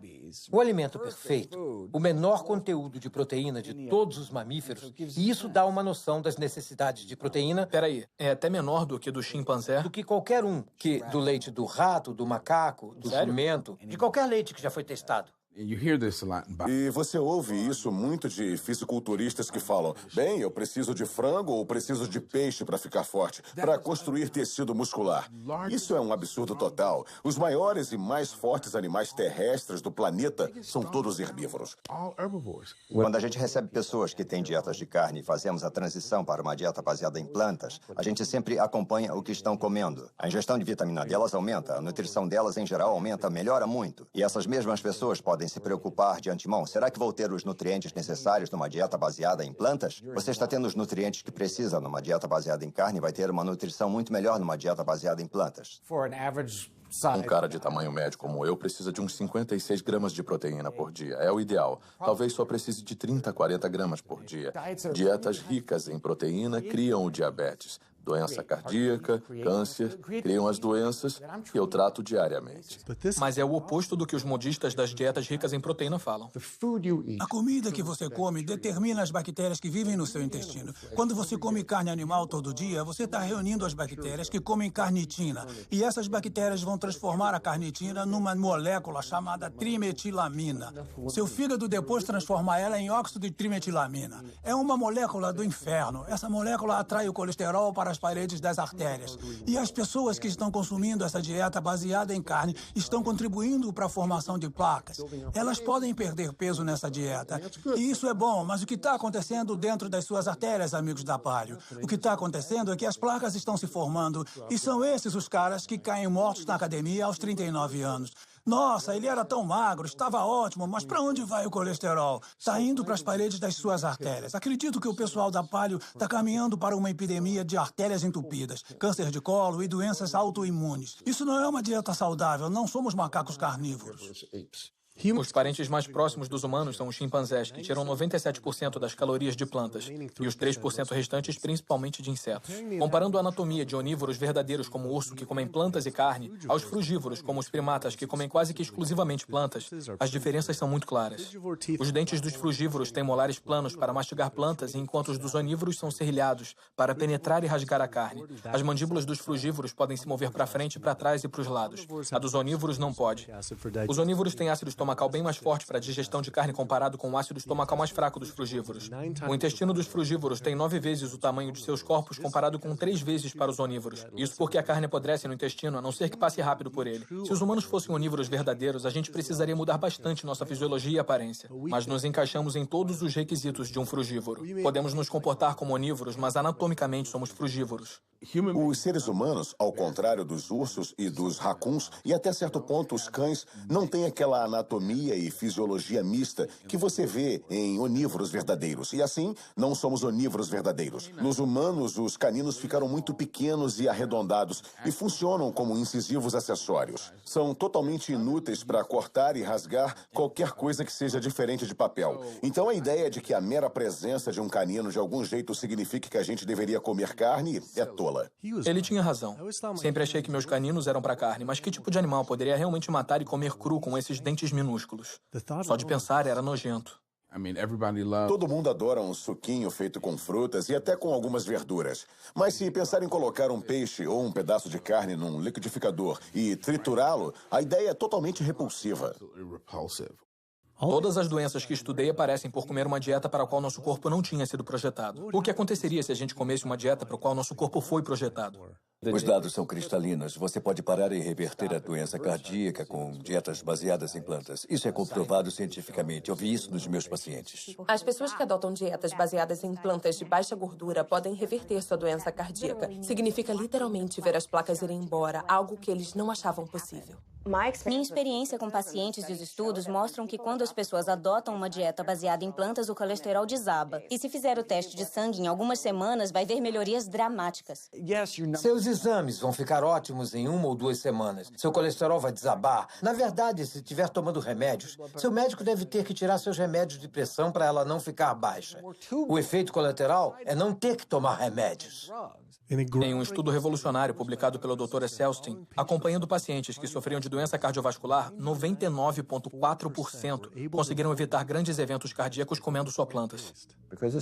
O alimento perfeito, o menor conteúdo de proteína de todos os mamíferos, e isso dá uma noção das necessidades de proteína. Peraí, é até menor do que do chimpanzé? Do que qualquer um, do leite do rato, do macaco, do jumento, de qualquer leite que já foi testado. E você ouve isso muito de fisiculturistas que falam: bem, eu preciso de frango ou preciso de peixe para ficar forte, para construir tecido muscular. Isso é um absurdo total. Os maiores e mais fortes animais terrestres do planeta são todos herbívoros. Quando a gente recebe pessoas que têm dietas de carne e fazemos a transição para uma dieta baseada em plantas, a gente sempre acompanha o que estão comendo. A ingestão de vitamina delas aumenta, a nutrição delas em geral aumenta, melhora muito. E essas mesmas pessoas podem se preocupar de antemão. Será que vou ter os nutrientes necessários numa dieta baseada em plantas? Você está tendo os nutrientes que precisa numa dieta baseada em carne e vai ter uma nutrição muito melhor numa dieta baseada em plantas. Um cara de tamanho médio como eu precisa de uns 56 gramas de proteína por dia. É o ideal. Talvez só precise de 30 a 40 gramas por dia. Dietas ricas em proteína criam o diabetes. Doença cardíaca, câncer, criam as doenças que eu trato diariamente. Mas é o oposto do que os modistas das dietas ricas em proteína falam. A comida que você come determina as bactérias que vivem no seu intestino. Quando você come carne animal todo dia, você está reunindo as bactérias que comem carnitina. E essas bactérias vão transformar a carnitina numa molécula chamada trimetilamina. Seu fígado depois transforma ela em óxido de trimetilamina. É uma molécula do inferno. Essa molécula atrai o colesterol para as paredes das artérias. E as pessoas que estão consumindo essa dieta baseada em carne estão contribuindo para a formação de placas. Elas podem perder peso nessa dieta. E isso é bom, mas o que está acontecendo dentro das suas artérias, amigos da Palio? O que está acontecendo é que as placas estão se formando e são esses os caras que caem mortos na academia aos 39 anos. Nossa, ele era tão magro, estava ótimo, mas para onde vai o colesterol? Está indo para as paredes das suas artérias. Acredito que o pessoal da Palio está caminhando para uma epidemia de artérias entupidas, câncer de colo e doenças autoimunes. Isso não é uma dieta saudável, não somos macacos carnívoros. Os parentes mais próximos dos humanos são os chimpanzés, que tiram 97% das calorias de plantas, e os 3% restantes principalmente de insetos. Comparando a anatomia de onívoros verdadeiros como o urso, que comem plantas e carne, aos frugívoros, como os primatas, que comem quase que exclusivamente plantas, as diferenças são muito claras. Os dentes dos frugívoros têm molares planos para mastigar plantas, enquanto os dos onívoros são serrilhados para penetrar e rasgar a carne. As mandíbulas dos frugívoros podem se mover para frente, para trás e para os lados. A dos onívoros não pode. Os onívoros têm ácido estomacal bem mais forte para a digestão de carne comparado com o ácido estomacal mais fraco dos frugívoros. O intestino dos frugívoros tem 9 vezes o tamanho de seus corpos comparado com 3 vezes para os onívoros. Isso porque a carne apodrece no intestino, a não ser que passe rápido por ele. Se os humanos fossem onívoros verdadeiros, a gente precisaria mudar bastante nossa fisiologia e aparência. Mas nos encaixamos em todos os requisitos de um frugívoro. Podemos nos comportar como onívoros, mas anatomicamente somos frugívoros. Os seres humanos, ao contrário dos ursos e dos racuns, e até certo ponto os cães, não têm aquela anatomia e fisiologia mista que você vê em onívoros verdadeiros. E assim, não somos onívoros verdadeiros. Nos humanos, os caninos ficaram muito pequenos e arredondados e funcionam como incisivos acessórios. São totalmente inúteis para cortar e rasgar qualquer coisa que seja diferente de papel. Então a ideia de que a mera presença de um canino de algum jeito signifique que a gente deveria comer carne é tola. Ele tinha razão. Sempre achei que meus caninos eram para carne, mas que tipo de animal poderia realmente matar e comer cru com esses dentes minúsculos? Só de pensar era nojento. Todo mundo adora um suquinho feito com frutas e até com algumas verduras. Mas se pensar em colocar um peixe ou um pedaço de carne num liquidificador e triturá-lo, a ideia é totalmente repulsiva. Todas as doenças que estudei aparecem por comer uma dieta para a qual nosso corpo não tinha sido projetado. O que aconteceria se a gente comesse uma dieta para a qual nosso corpo foi projetado? Os dados são cristalinos. Você pode parar e reverter a doença cardíaca com dietas baseadas em plantas. Isso é comprovado cientificamente. Eu vi isso nos meus pacientes. As pessoas que adotam dietas baseadas em plantas de baixa gordura podem reverter sua doença cardíaca. Significa literalmente ver as placas irem embora, algo que eles não achavam possível. Minha experiência com pacientes e os estudos mostram que quando as pessoas adotam uma dieta baseada em plantas, o colesterol desaba. E se fizer o teste de sangue em algumas semanas, vai ver melhorias dramáticas. Seus exames vão ficar ótimos em 1 ou 2 semanas. Seu colesterol vai desabar. Na verdade, se estiver tomando remédios, seu médico deve ter que tirar seus remédios de pressão para ela não ficar baixa. O efeito colateral é não ter que tomar remédios. Em um estudo revolucionário publicado pelo Dr. Esselstyn, acompanhando pacientes que sofriam de doença cardiovascular, 99,4% conseguiram evitar grandes eventos cardíacos comendo só plantas.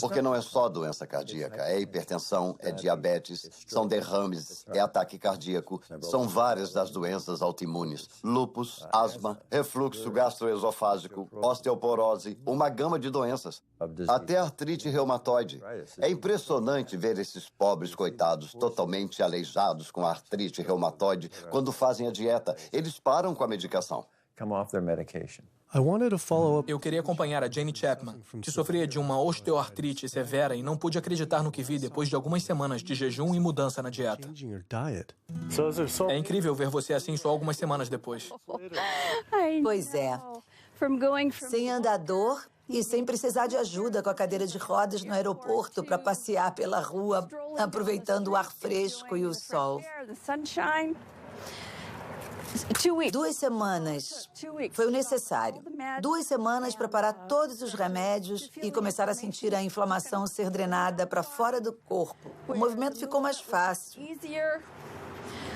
Porque não é só doença cardíaca, é hipertensão, é diabetes, são derrames, é ataque cardíaco, são várias das doenças autoimunes, lúpus, asma, refluxo gastroesofágico, osteoporose, uma gama de doenças, até artrite reumatoide. É impressionante ver esses pobres coitados totalmente aleijados com artrite reumatoide quando fazem a dieta. Eles param com a medicação. Eu queria acompanhar a Jane Chapman, que sofria de uma osteoartrite severa e não pude acreditar no que vi depois de algumas semanas de jejum e mudança na dieta. É incrível ver você assim só algumas semanas depois. Pois é. Sem andador e sem precisar de ajuda com a cadeira de rodas no aeroporto para passear pela rua, aproveitando o ar fresco e o sol. 2 semanas foi o necessário. 2 semanas para parar todos os remédios e começar a sentir a inflamação ser drenada para fora do corpo. O movimento ficou mais fácil.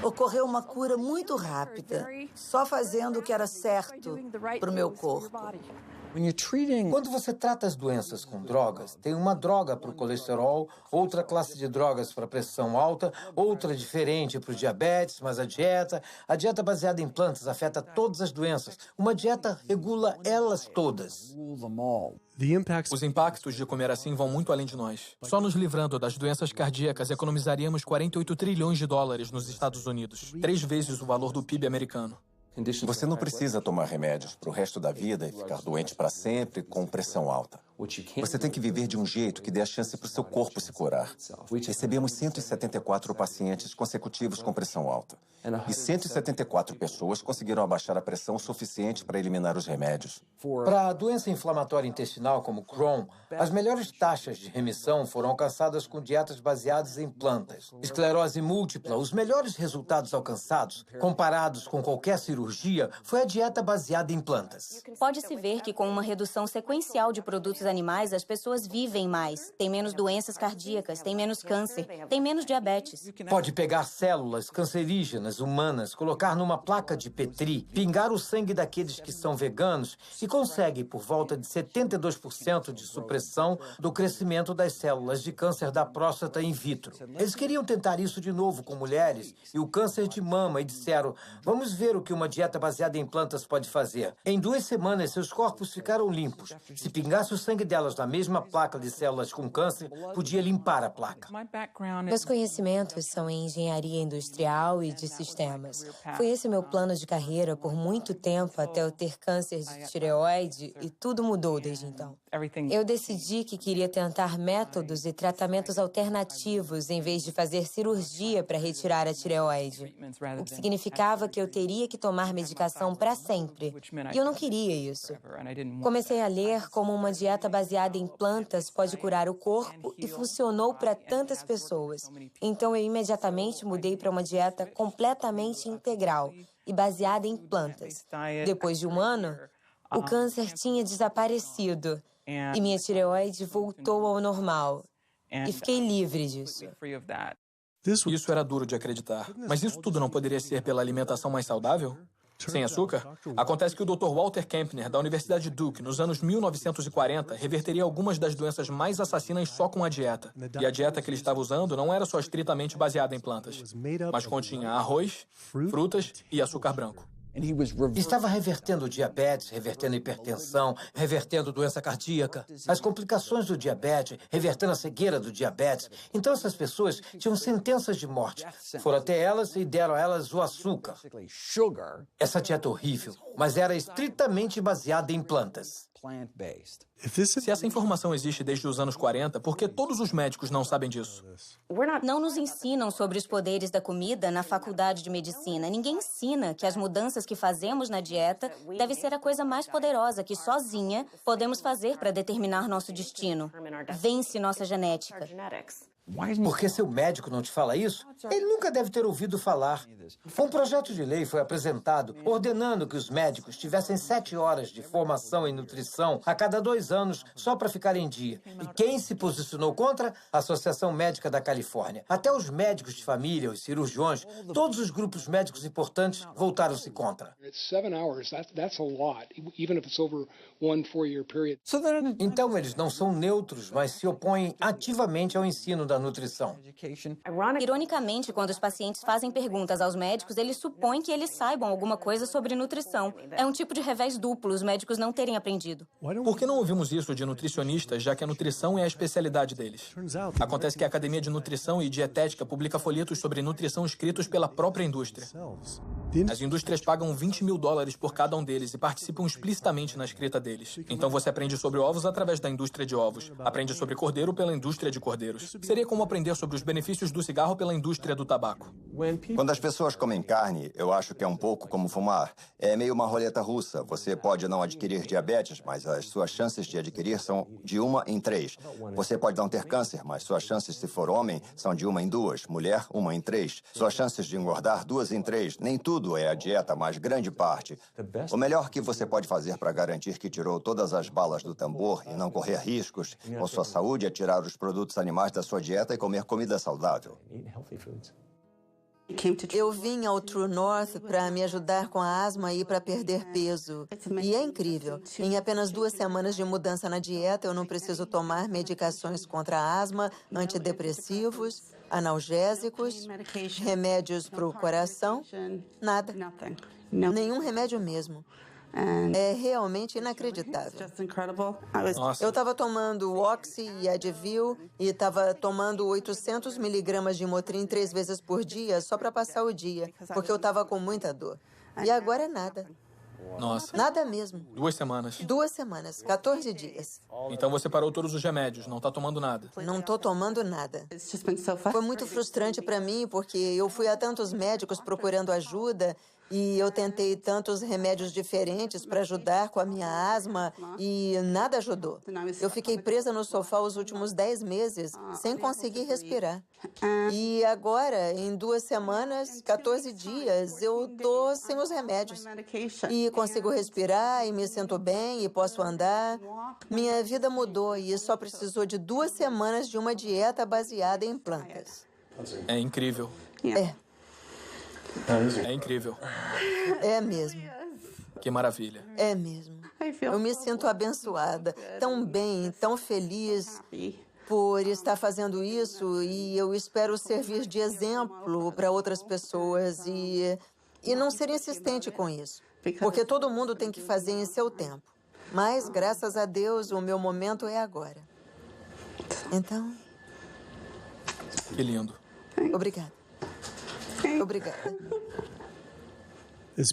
Ocorreu uma cura muito rápida, só fazendo o que era certo para o meu corpo. Quando você trata as doenças com drogas, tem uma droga para o colesterol, outra classe de drogas para a pressão alta, outra diferente para o diabetes, mas a dieta baseada em plantas afeta todas as doenças. Uma dieta regula elas todas. Os impactos de comer assim vão muito além de nós. Só nos livrando das doenças cardíacas, economizaríamos 48 trilhões de dólares nos Estados Unidos, 3 vezes o valor do PIB americano. Você não precisa tomar remédios para o resto da vida e ficar doente para sempre com pressão alta. Você tem que viver de um jeito que dê a chance para o seu corpo se curar. Recebemos 174 pacientes consecutivos com pressão alta. E 174 pessoas conseguiram abaixar a pressão suficiente para eliminar os remédios. Para a doença inflamatória intestinal como Crohn, as melhores taxas de remissão foram alcançadas com dietas baseadas em plantas. Esclerose múltipla, os melhores resultados alcançados, comparados com qualquer cirurgia, foi a dieta baseada em plantas. Pode-se ver que com uma redução sequencial de produtos animais, as pessoas vivem mais, têm menos doenças cardíacas, têm menos câncer, têm menos diabetes. Pode pegar células cancerígenas humanas, colocar numa placa de Petri, pingar o sangue daqueles que são veganos e consegue por volta de 72% de supressão do crescimento das células de câncer da próstata in vitro. Eles queriam tentar isso de novo com mulheres e o câncer de mama e disseram, vamos ver o que uma dieta baseada em plantas pode fazer. Em 2 semanas, seus corpos ficaram limpos. Se pingasse o sangue delas na mesma placa de células com câncer, podia limpar a placa. Meus conhecimentos são em engenharia industrial e de sistemas. Foi esse meu plano de carreira por muito tempo até eu ter câncer de tireoide e tudo mudou desde então. Eu decidi que queria tentar métodos e tratamentos alternativos em vez de fazer cirurgia para retirar a tireoide, o que significava que eu teria que tomar medicação para sempre. E eu não queria isso. Comecei a ler como uma dieta baseada em plantas pode curar o corpo e funcionou para tantas pessoas. Então eu imediatamente mudei para uma dieta completamente integral e baseada em plantas. Depois de 1 ano, o câncer tinha desaparecido e minha tireoide voltou ao normal. E fiquei livre disso. Isso era duro de acreditar. Mas isso tudo não poderia ser pela alimentação mais saudável? Sem açúcar? Acontece que o Dr. Walter Kempner, da Universidade Duke, nos anos 1940, reverteria algumas das doenças mais assassinas só com a dieta. E a dieta que ele estava usando não era só estritamente baseada em plantas, mas continha arroz, frutas e açúcar branco. Estava revertendo diabetes, revertendo hipertensão, revertendo doença cardíaca, as complicações do diabetes, revertendo a cegueira do diabetes. Então essas pessoas tinham sentenças de morte. Foram até elas e deram a elas o açúcar. Essa dieta horrível, mas era estritamente baseada em plantas. Se essa informação existe desde os anos 40, por que todos os médicos não sabem disso? Não nos ensinam sobre os poderes da comida na faculdade de medicina. Ninguém ensina que as mudanças que fazemos na dieta deve ser a coisa mais poderosa que sozinha podemos fazer para determinar nosso destino. Vence nossa genética. Porque seu médico não te fala isso? Ele nunca deve ter ouvido falar. Um projeto de lei foi apresentado ordenando que os médicos tivessem 7 horas de formação em nutrição a cada 2 anos só para ficar em dia. E quem se posicionou contra? A Associação Médica da Califórnia. Até os médicos de família, os cirurgiões, todos os grupos médicos importantes voltaram-se contra. Então eles não são neutros, mas se opõem ativamente ao ensino da nutrição. Ironicamente, quando os pacientes fazem perguntas aos médicos, eles supõem que eles saibam alguma coisa sobre nutrição. É um tipo de revés duplo, os médicos não terem aprendido. Por que não ouvimos isso de nutricionistas, já que a nutrição é a especialidade deles? Acontece que a Academia de Nutrição e Dietética publica folhetos sobre nutrição escritos pela própria indústria. As indústrias pagam $20 mil por cada um deles e participam explicitamente na escrita deles. Então você aprende sobre ovos através da indústria de ovos, aprende sobre cordeiro pela indústria de cordeiros. Seria sei como aprender sobre os benefícios do cigarro pela indústria do tabaco. Quando as pessoas comem carne, eu acho que é um pouco como fumar. É meio uma roleta russa. Você pode não adquirir diabetes, mas as suas chances de adquirir são de 1 em 3. Você pode não ter câncer, mas suas chances, se for homem, são de 1 em 2. Mulher, 1 em 3. Suas chances de engordar, 2 em 3. Nem tudo é a dieta, mas grande parte. O melhor que você pode fazer para garantir que tirou todas as balas do tambor e não correr riscos com sua saúde é tirar os produtos animais da sua dieta e comer comida saudável. Eu vim ao True North para me ajudar com a asma e para perder peso. E é incrível. Em apenas 2 semanas de mudança na dieta, eu não preciso tomar medicações contra a asma, antidepressivos, analgésicos, remédios para o coração, nada. Nenhum remédio mesmo. É realmente inacreditável. Eu estava tomando Oxy e Advil e estava tomando 800 miligramas de Motrin 3 vezes por dia só para passar o dia, porque eu estava com muita dor. E agora é nada. Nossa. Nada mesmo. 2 semanas. 2 semanas, 14 dias. Então você parou todos os remédios, não está tomando nada. Não estou tomando nada. Foi muito frustrante para mim, porque eu fui a tantos médicos procurando ajuda e eu tentei tantos remédios diferentes para ajudar com a minha asma e nada ajudou. Eu fiquei presa no sofá os últimos 10 meses, sem conseguir respirar. E agora, em 2 semanas, 14 dias, eu estou sem os remédios. E consigo respirar, e me sinto bem, e posso andar. Minha vida mudou e só precisou de 2 semanas de uma dieta baseada em plantas. É incrível. É. É incrível. É mesmo. Que maravilha. É mesmo. Eu me sinto abençoada, tão bem, tão feliz por estar fazendo isso e eu espero servir de exemplo para outras pessoas e não ser insistente com isso, porque todo mundo tem que fazer em seu tempo. Mas, graças a Deus, o meu momento é agora. Então... Que lindo. Obrigada. Obrigada.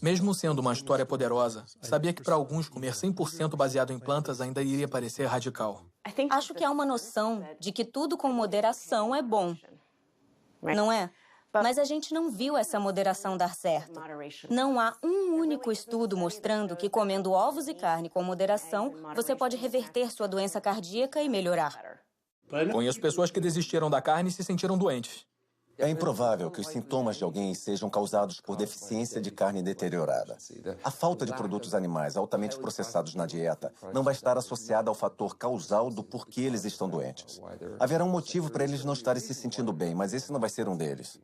Mesmo sendo uma história poderosa, sabia que para alguns comer 100% baseado em plantas ainda iria parecer radical. Acho que há uma noção de que tudo com moderação é bom, não é? Mas a gente não viu essa moderação dar certo. Não há um único estudo mostrando que comendo ovos e carne com moderação, você pode reverter sua doença cardíaca e melhorar. Conheço pessoas que desistiram da carne e se sentiram doentes. É improvável que os sintomas de alguém sejam causados por deficiência de carne deteriorada. A falta de produtos animais altamente processados na dieta não vai estar associada ao fator causal do porquê eles estão doentes. Haverá um motivo para eles não estarem se sentindo bem, mas esse não vai ser um deles.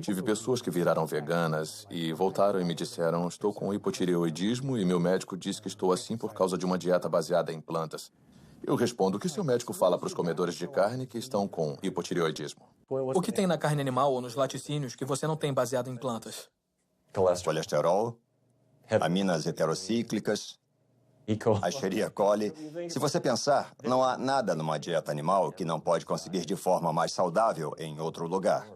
Tive pessoas que viraram veganas e voltaram e me disseram: estou com hipotireoidismo e meu médico disse que estou assim por causa de uma dieta baseada em plantas. Eu respondo que seu médico fala para os comedores de carne que estão com hipotireoidismo. O que tem na carne animal ou nos laticínios que você não tem baseado em plantas? Colesterol, aminas heterocíclicas, a Escherichia coli. Se você pensar, não há nada numa dieta animal que não pode conseguir de forma mais saudável em outro lugar.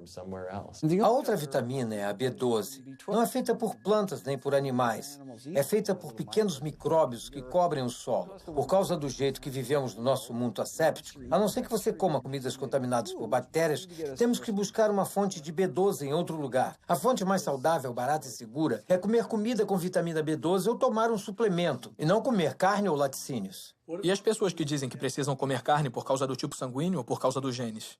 A outra vitamina é a B12. Não é feita por plantas nem por animais. É feita por pequenos micróbios que cobrem o solo. Por causa do jeito que vivemos no nosso mundo asséptico, a não ser que você coma comidas contaminadas por bactérias, temos que buscar uma fonte de B12 em outro lugar. A fonte mais saudável, barata e segura é comer comida com vitamina B12 ou tomar um suplemento, e não comer carne ou laticínios. E as pessoas que dizem que precisam comer carne por causa do tipo sanguíneo ou por causa dos genes?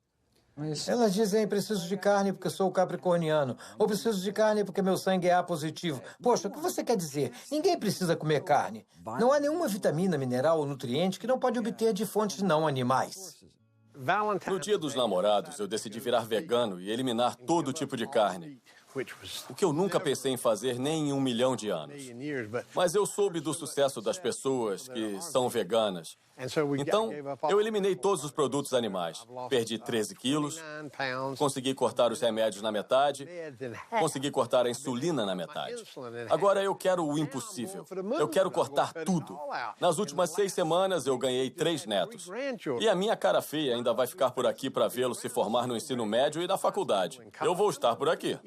Elas dizem: preciso de carne porque sou capricorniano, ou preciso de carne porque meu sangue é A positivo. Poxa, o que você quer dizer? Ninguém precisa comer carne. Não há nenhuma vitamina, mineral ou nutriente que não pode obter de fontes não animais. No Dia dos Namorados, eu decidi virar vegano e eliminar todo tipo de carne. O que eu nunca pensei em fazer nem em 1 milhão de anos. Mas eu soube do sucesso das pessoas que são veganas. Então, eu eliminei todos os produtos animais. Perdi 13 quilos, consegui cortar os remédios na metade, consegui cortar a insulina na metade. Agora eu quero o impossível. Eu quero cortar tudo. Nas últimas 6 semanas, eu ganhei 3 netos. E a minha cara feia ainda vai ficar por aqui para vê-lo se formar no ensino médio e na faculdade. Eu vou estar por aqui.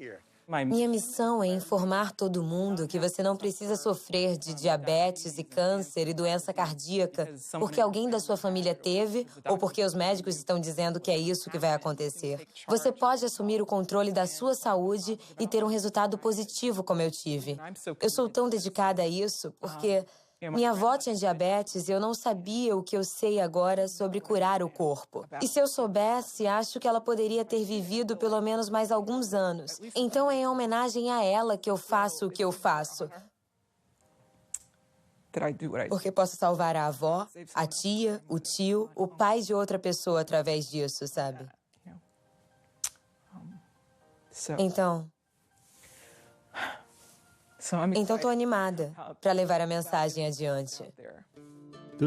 Minha missão é informar todo mundo que você não precisa sofrer de diabetes e câncer e doença cardíaca porque alguém da sua família teve ou porque os médicos estão dizendo que é isso que vai acontecer. Você pode assumir o controle da sua saúde e ter um resultado positivo como eu tive. Eu sou tão dedicada a isso porque minha avó tinha diabetes e eu não sabia o que eu sei agora sobre curar o corpo. E se eu soubesse, acho que ela poderia ter vivido pelo menos mais alguns anos. Então é em homenagem a ela que eu faço o que eu faço. Porque posso salvar a avó, a tia, o tio, o pai de outra pessoa através disso, sabe? Então estou animada para levar a mensagem adiante.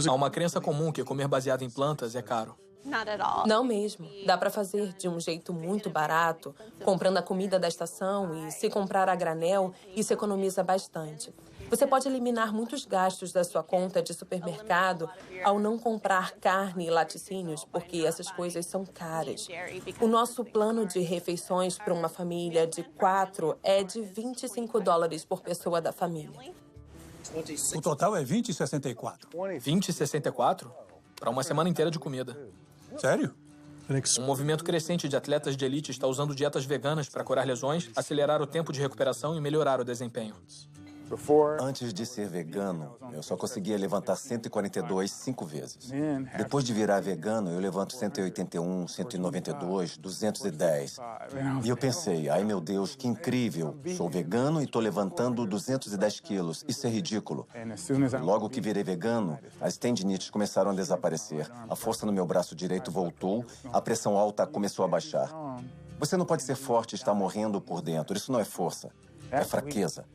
Há uma crença comum que comer baseado em plantas é caro. Não mesmo. Dá para fazer de um jeito muito barato, comprando a comida da estação e se comprar a granel, isso economiza bastante. Você pode eliminar muitos gastos da sua conta de supermercado ao não comprar carne e laticínios, porque essas coisas são caras. O nosso plano de refeições para uma família de 4 é de $25 por pessoa da família. O total é 20,64. 20,64? Para uma semana inteira de comida. Sério? Um movimento crescente de atletas de elite está usando dietas veganas para curar lesões, acelerar o tempo de recuperação e melhorar o desempenho. Antes de ser vegano, eu só conseguia levantar 142 5 vezes. Depois de virar vegano, eu levanto 181, 192, 210. E eu pensei, ai meu Deus, que incrível. Sou vegano e estou levantando 210 quilos. Isso é ridículo. Logo que virei vegano, as tendinites começaram a desaparecer. A força no meu braço direito voltou, a pressão alta começou a baixar. Você não pode ser forte e estar morrendo por dentro. Isso não é força, é fraqueza.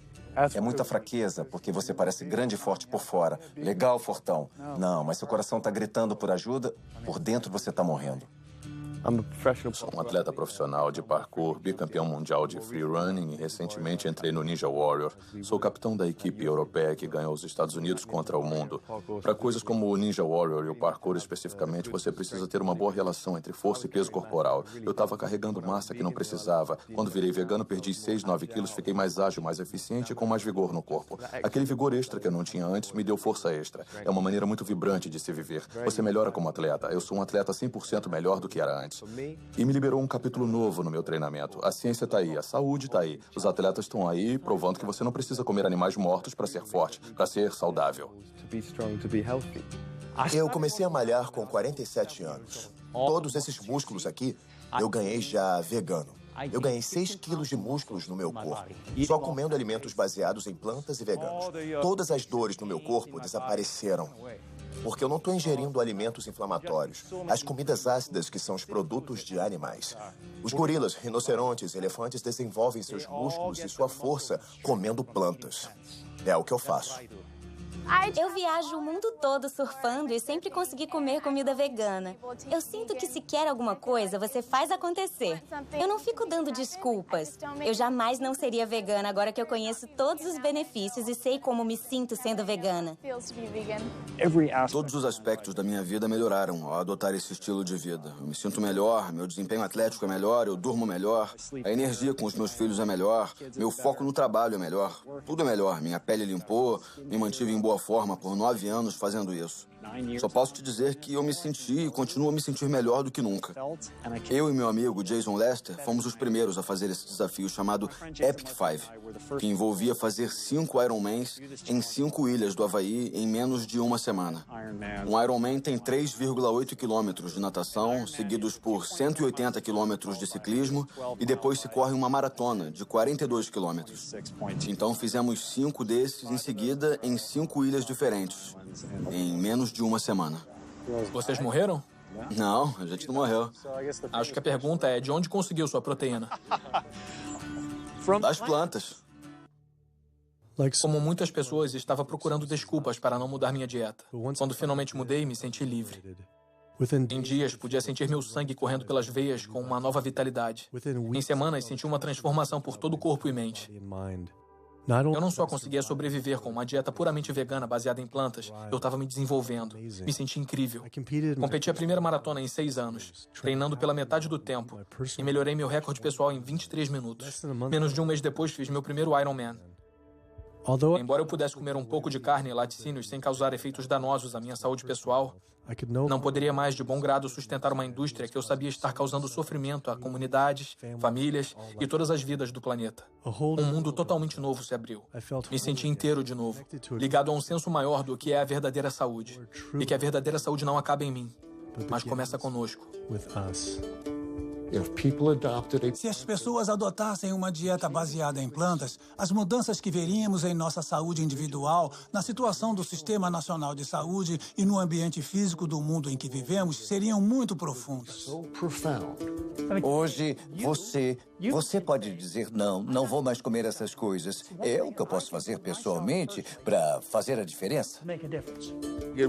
É muita fraqueza, porque você parece grande e forte por fora. Legal, fortão. Não, mas seu coração está gritando por ajuda, por dentro você está morrendo. Sou um atleta profissional de parkour, bicampeão mundial de free running e recentemente entrei no Ninja Warrior. Sou capitão da equipe europeia que ganhou os Estados Unidos contra o mundo. Para coisas como o Ninja Warrior e o parkour especificamente, você precisa ter uma boa relação entre força e peso corporal. Eu estava carregando massa que não precisava. Quando virei vegano, perdi 6, 9 quilos, fiquei mais ágil, mais eficiente e com mais vigor no corpo. Aquele vigor extra que eu não tinha antes me deu força extra. É uma maneira muito vibrante de se viver. Você melhora como atleta. Eu sou um atleta 100% melhor do que era antes. E me liberou um capítulo novo no meu treinamento. A ciência está aí, a saúde está aí. Os atletas estão aí provando que você não precisa comer animais mortos para ser forte, para ser saudável. Eu comecei a malhar com 47 anos. Todos esses músculos aqui, eu ganhei já vegano. Eu ganhei 6 quilos de músculos no meu corpo, só comendo alimentos baseados em plantas e veganos. Todas as dores no meu corpo desapareceram. Porque eu não estou ingerindo alimentos inflamatórios. As comidas ácidas que são os produtos de animais. Os gorilas, rinocerontes, elefantes desenvolvem seus músculos e sua força comendo plantas. É o que eu faço. Eu viajo o mundo todo surfando e sempre consegui comer comida vegana. Eu sinto que se quer alguma coisa, você faz acontecer. Eu não fico dando desculpas. Eu jamais não seria vegana agora que eu conheço todos os benefícios e sei como me sinto sendo vegana. Todos os aspectos da minha vida melhoraram ao adotar esse estilo de vida. Eu me sinto melhor, meu desempenho atlético é melhor, eu durmo melhor, a energia com os meus filhos é melhor, meu foco no trabalho é melhor. Tudo é melhor. Minha pele limpou, me mantive em boa forma por 9 anos fazendo isso. Só posso te dizer que eu me senti e continuo a me sentir melhor do que nunca. Eu e meu amigo Jason Lester fomos os primeiros a fazer esse desafio chamado Epic 5, que envolvia fazer 5 Ironmans em 5 ilhas do Havaí em menos de uma semana. Um Ironman tem 3,8 quilômetros de natação, seguidos por 180 quilômetros de ciclismo, e depois se corre uma maratona de 42 quilômetros. Então fizemos 5 desses em seguida em 5 ilhas diferentes, em menos de uma semana. Vocês morreram? Não, a gente não morreu. Acho que a pergunta é de onde conseguiu sua proteína? Das plantas. Como muitas pessoas, estava procurando desculpas para não mudar minha dieta. Quando finalmente mudei, me senti livre. Em dias, podia sentir meu sangue correndo pelas veias com uma nova vitalidade. Em semanas, senti uma transformação por todo o corpo e mente. Eu não só conseguia sobreviver com uma dieta puramente vegana baseada em plantas, eu estava me desenvolvendo. Me senti incrível. Competi a primeira maratona em 6 anos, treinando pela metade do tempo, e melhorei meu recorde pessoal em 23 minutos. Menos de um mês depois, fiz meu primeiro Ironman. Embora eu pudesse comer um pouco de carne e laticínios sem causar efeitos danosos à minha saúde pessoal, não poderia mais de bom grado sustentar uma indústria que eu sabia estar causando sofrimento a comunidades, famílias e todas as vidas do planeta. Um mundo totalmente novo se abriu. Me senti inteiro de novo, ligado a um senso maior do que é a verdadeira saúde. E que a verdadeira saúde não acaba em mim, mas começa conosco. Se as pessoas adotassem uma dieta baseada em plantas, as mudanças que veríamos em nossa saúde individual, na situação do Sistema Nacional de Saúde e no ambiente físico do mundo em que vivemos seriam muito profundas. Hoje, você pode dizer não vou mais comer essas coisas. É o que eu posso fazer pessoalmente para fazer a diferença.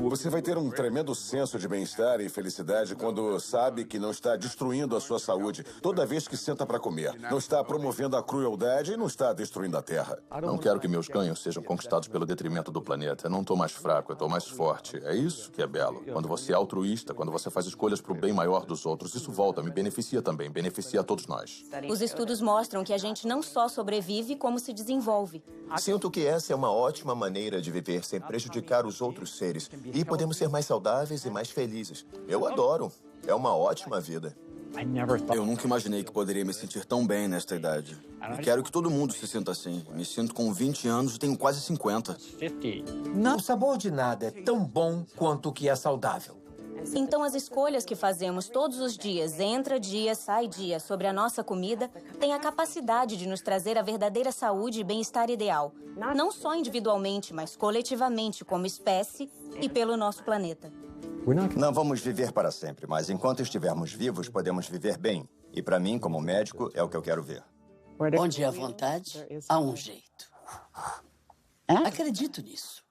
Você vai ter um tremendo senso de bem-estar e felicidade quando sabe que não está destruindo a sua saúde toda vez que senta para comer. Não está promovendo a crueldade e não está destruindo a terra. Não quero que meus ganhos sejam conquistados pelo detrimento do planeta. Eu não estou mais fraco, eu estou mais forte. É isso que é belo. Quando você é altruísta, quando você faz escolhas para o bem maior dos outros, isso volta, me beneficia também, beneficia a todos nós. Os estudos mostram que a gente não só sobrevive, como se desenvolve. Sinto que essa é uma ótima maneira de viver sem prejudicar os outros seres. E podemos ser mais saudáveis e mais felizes. Eu adoro. É uma ótima vida. Eu nunca imaginei que poderia me sentir tão bem nesta idade. E quero que todo mundo se sinta assim. Me sinto com 20 anos e tenho quase 50. O sabor de nada é tão bom quanto o que é saudável. Então, as escolhas que fazemos todos os dias, entra dia, sai dia, sobre a nossa comida, têm a capacidade de nos trazer a verdadeira saúde e bem-estar ideal. Não só individualmente, mas coletivamente, como espécie e pelo nosso planeta. Não vamos viver para sempre, mas enquanto estivermos vivos, podemos viver bem. E para mim, como médico, é o que eu quero ver. Onde há vontade, há um jeito. Acredito nisso.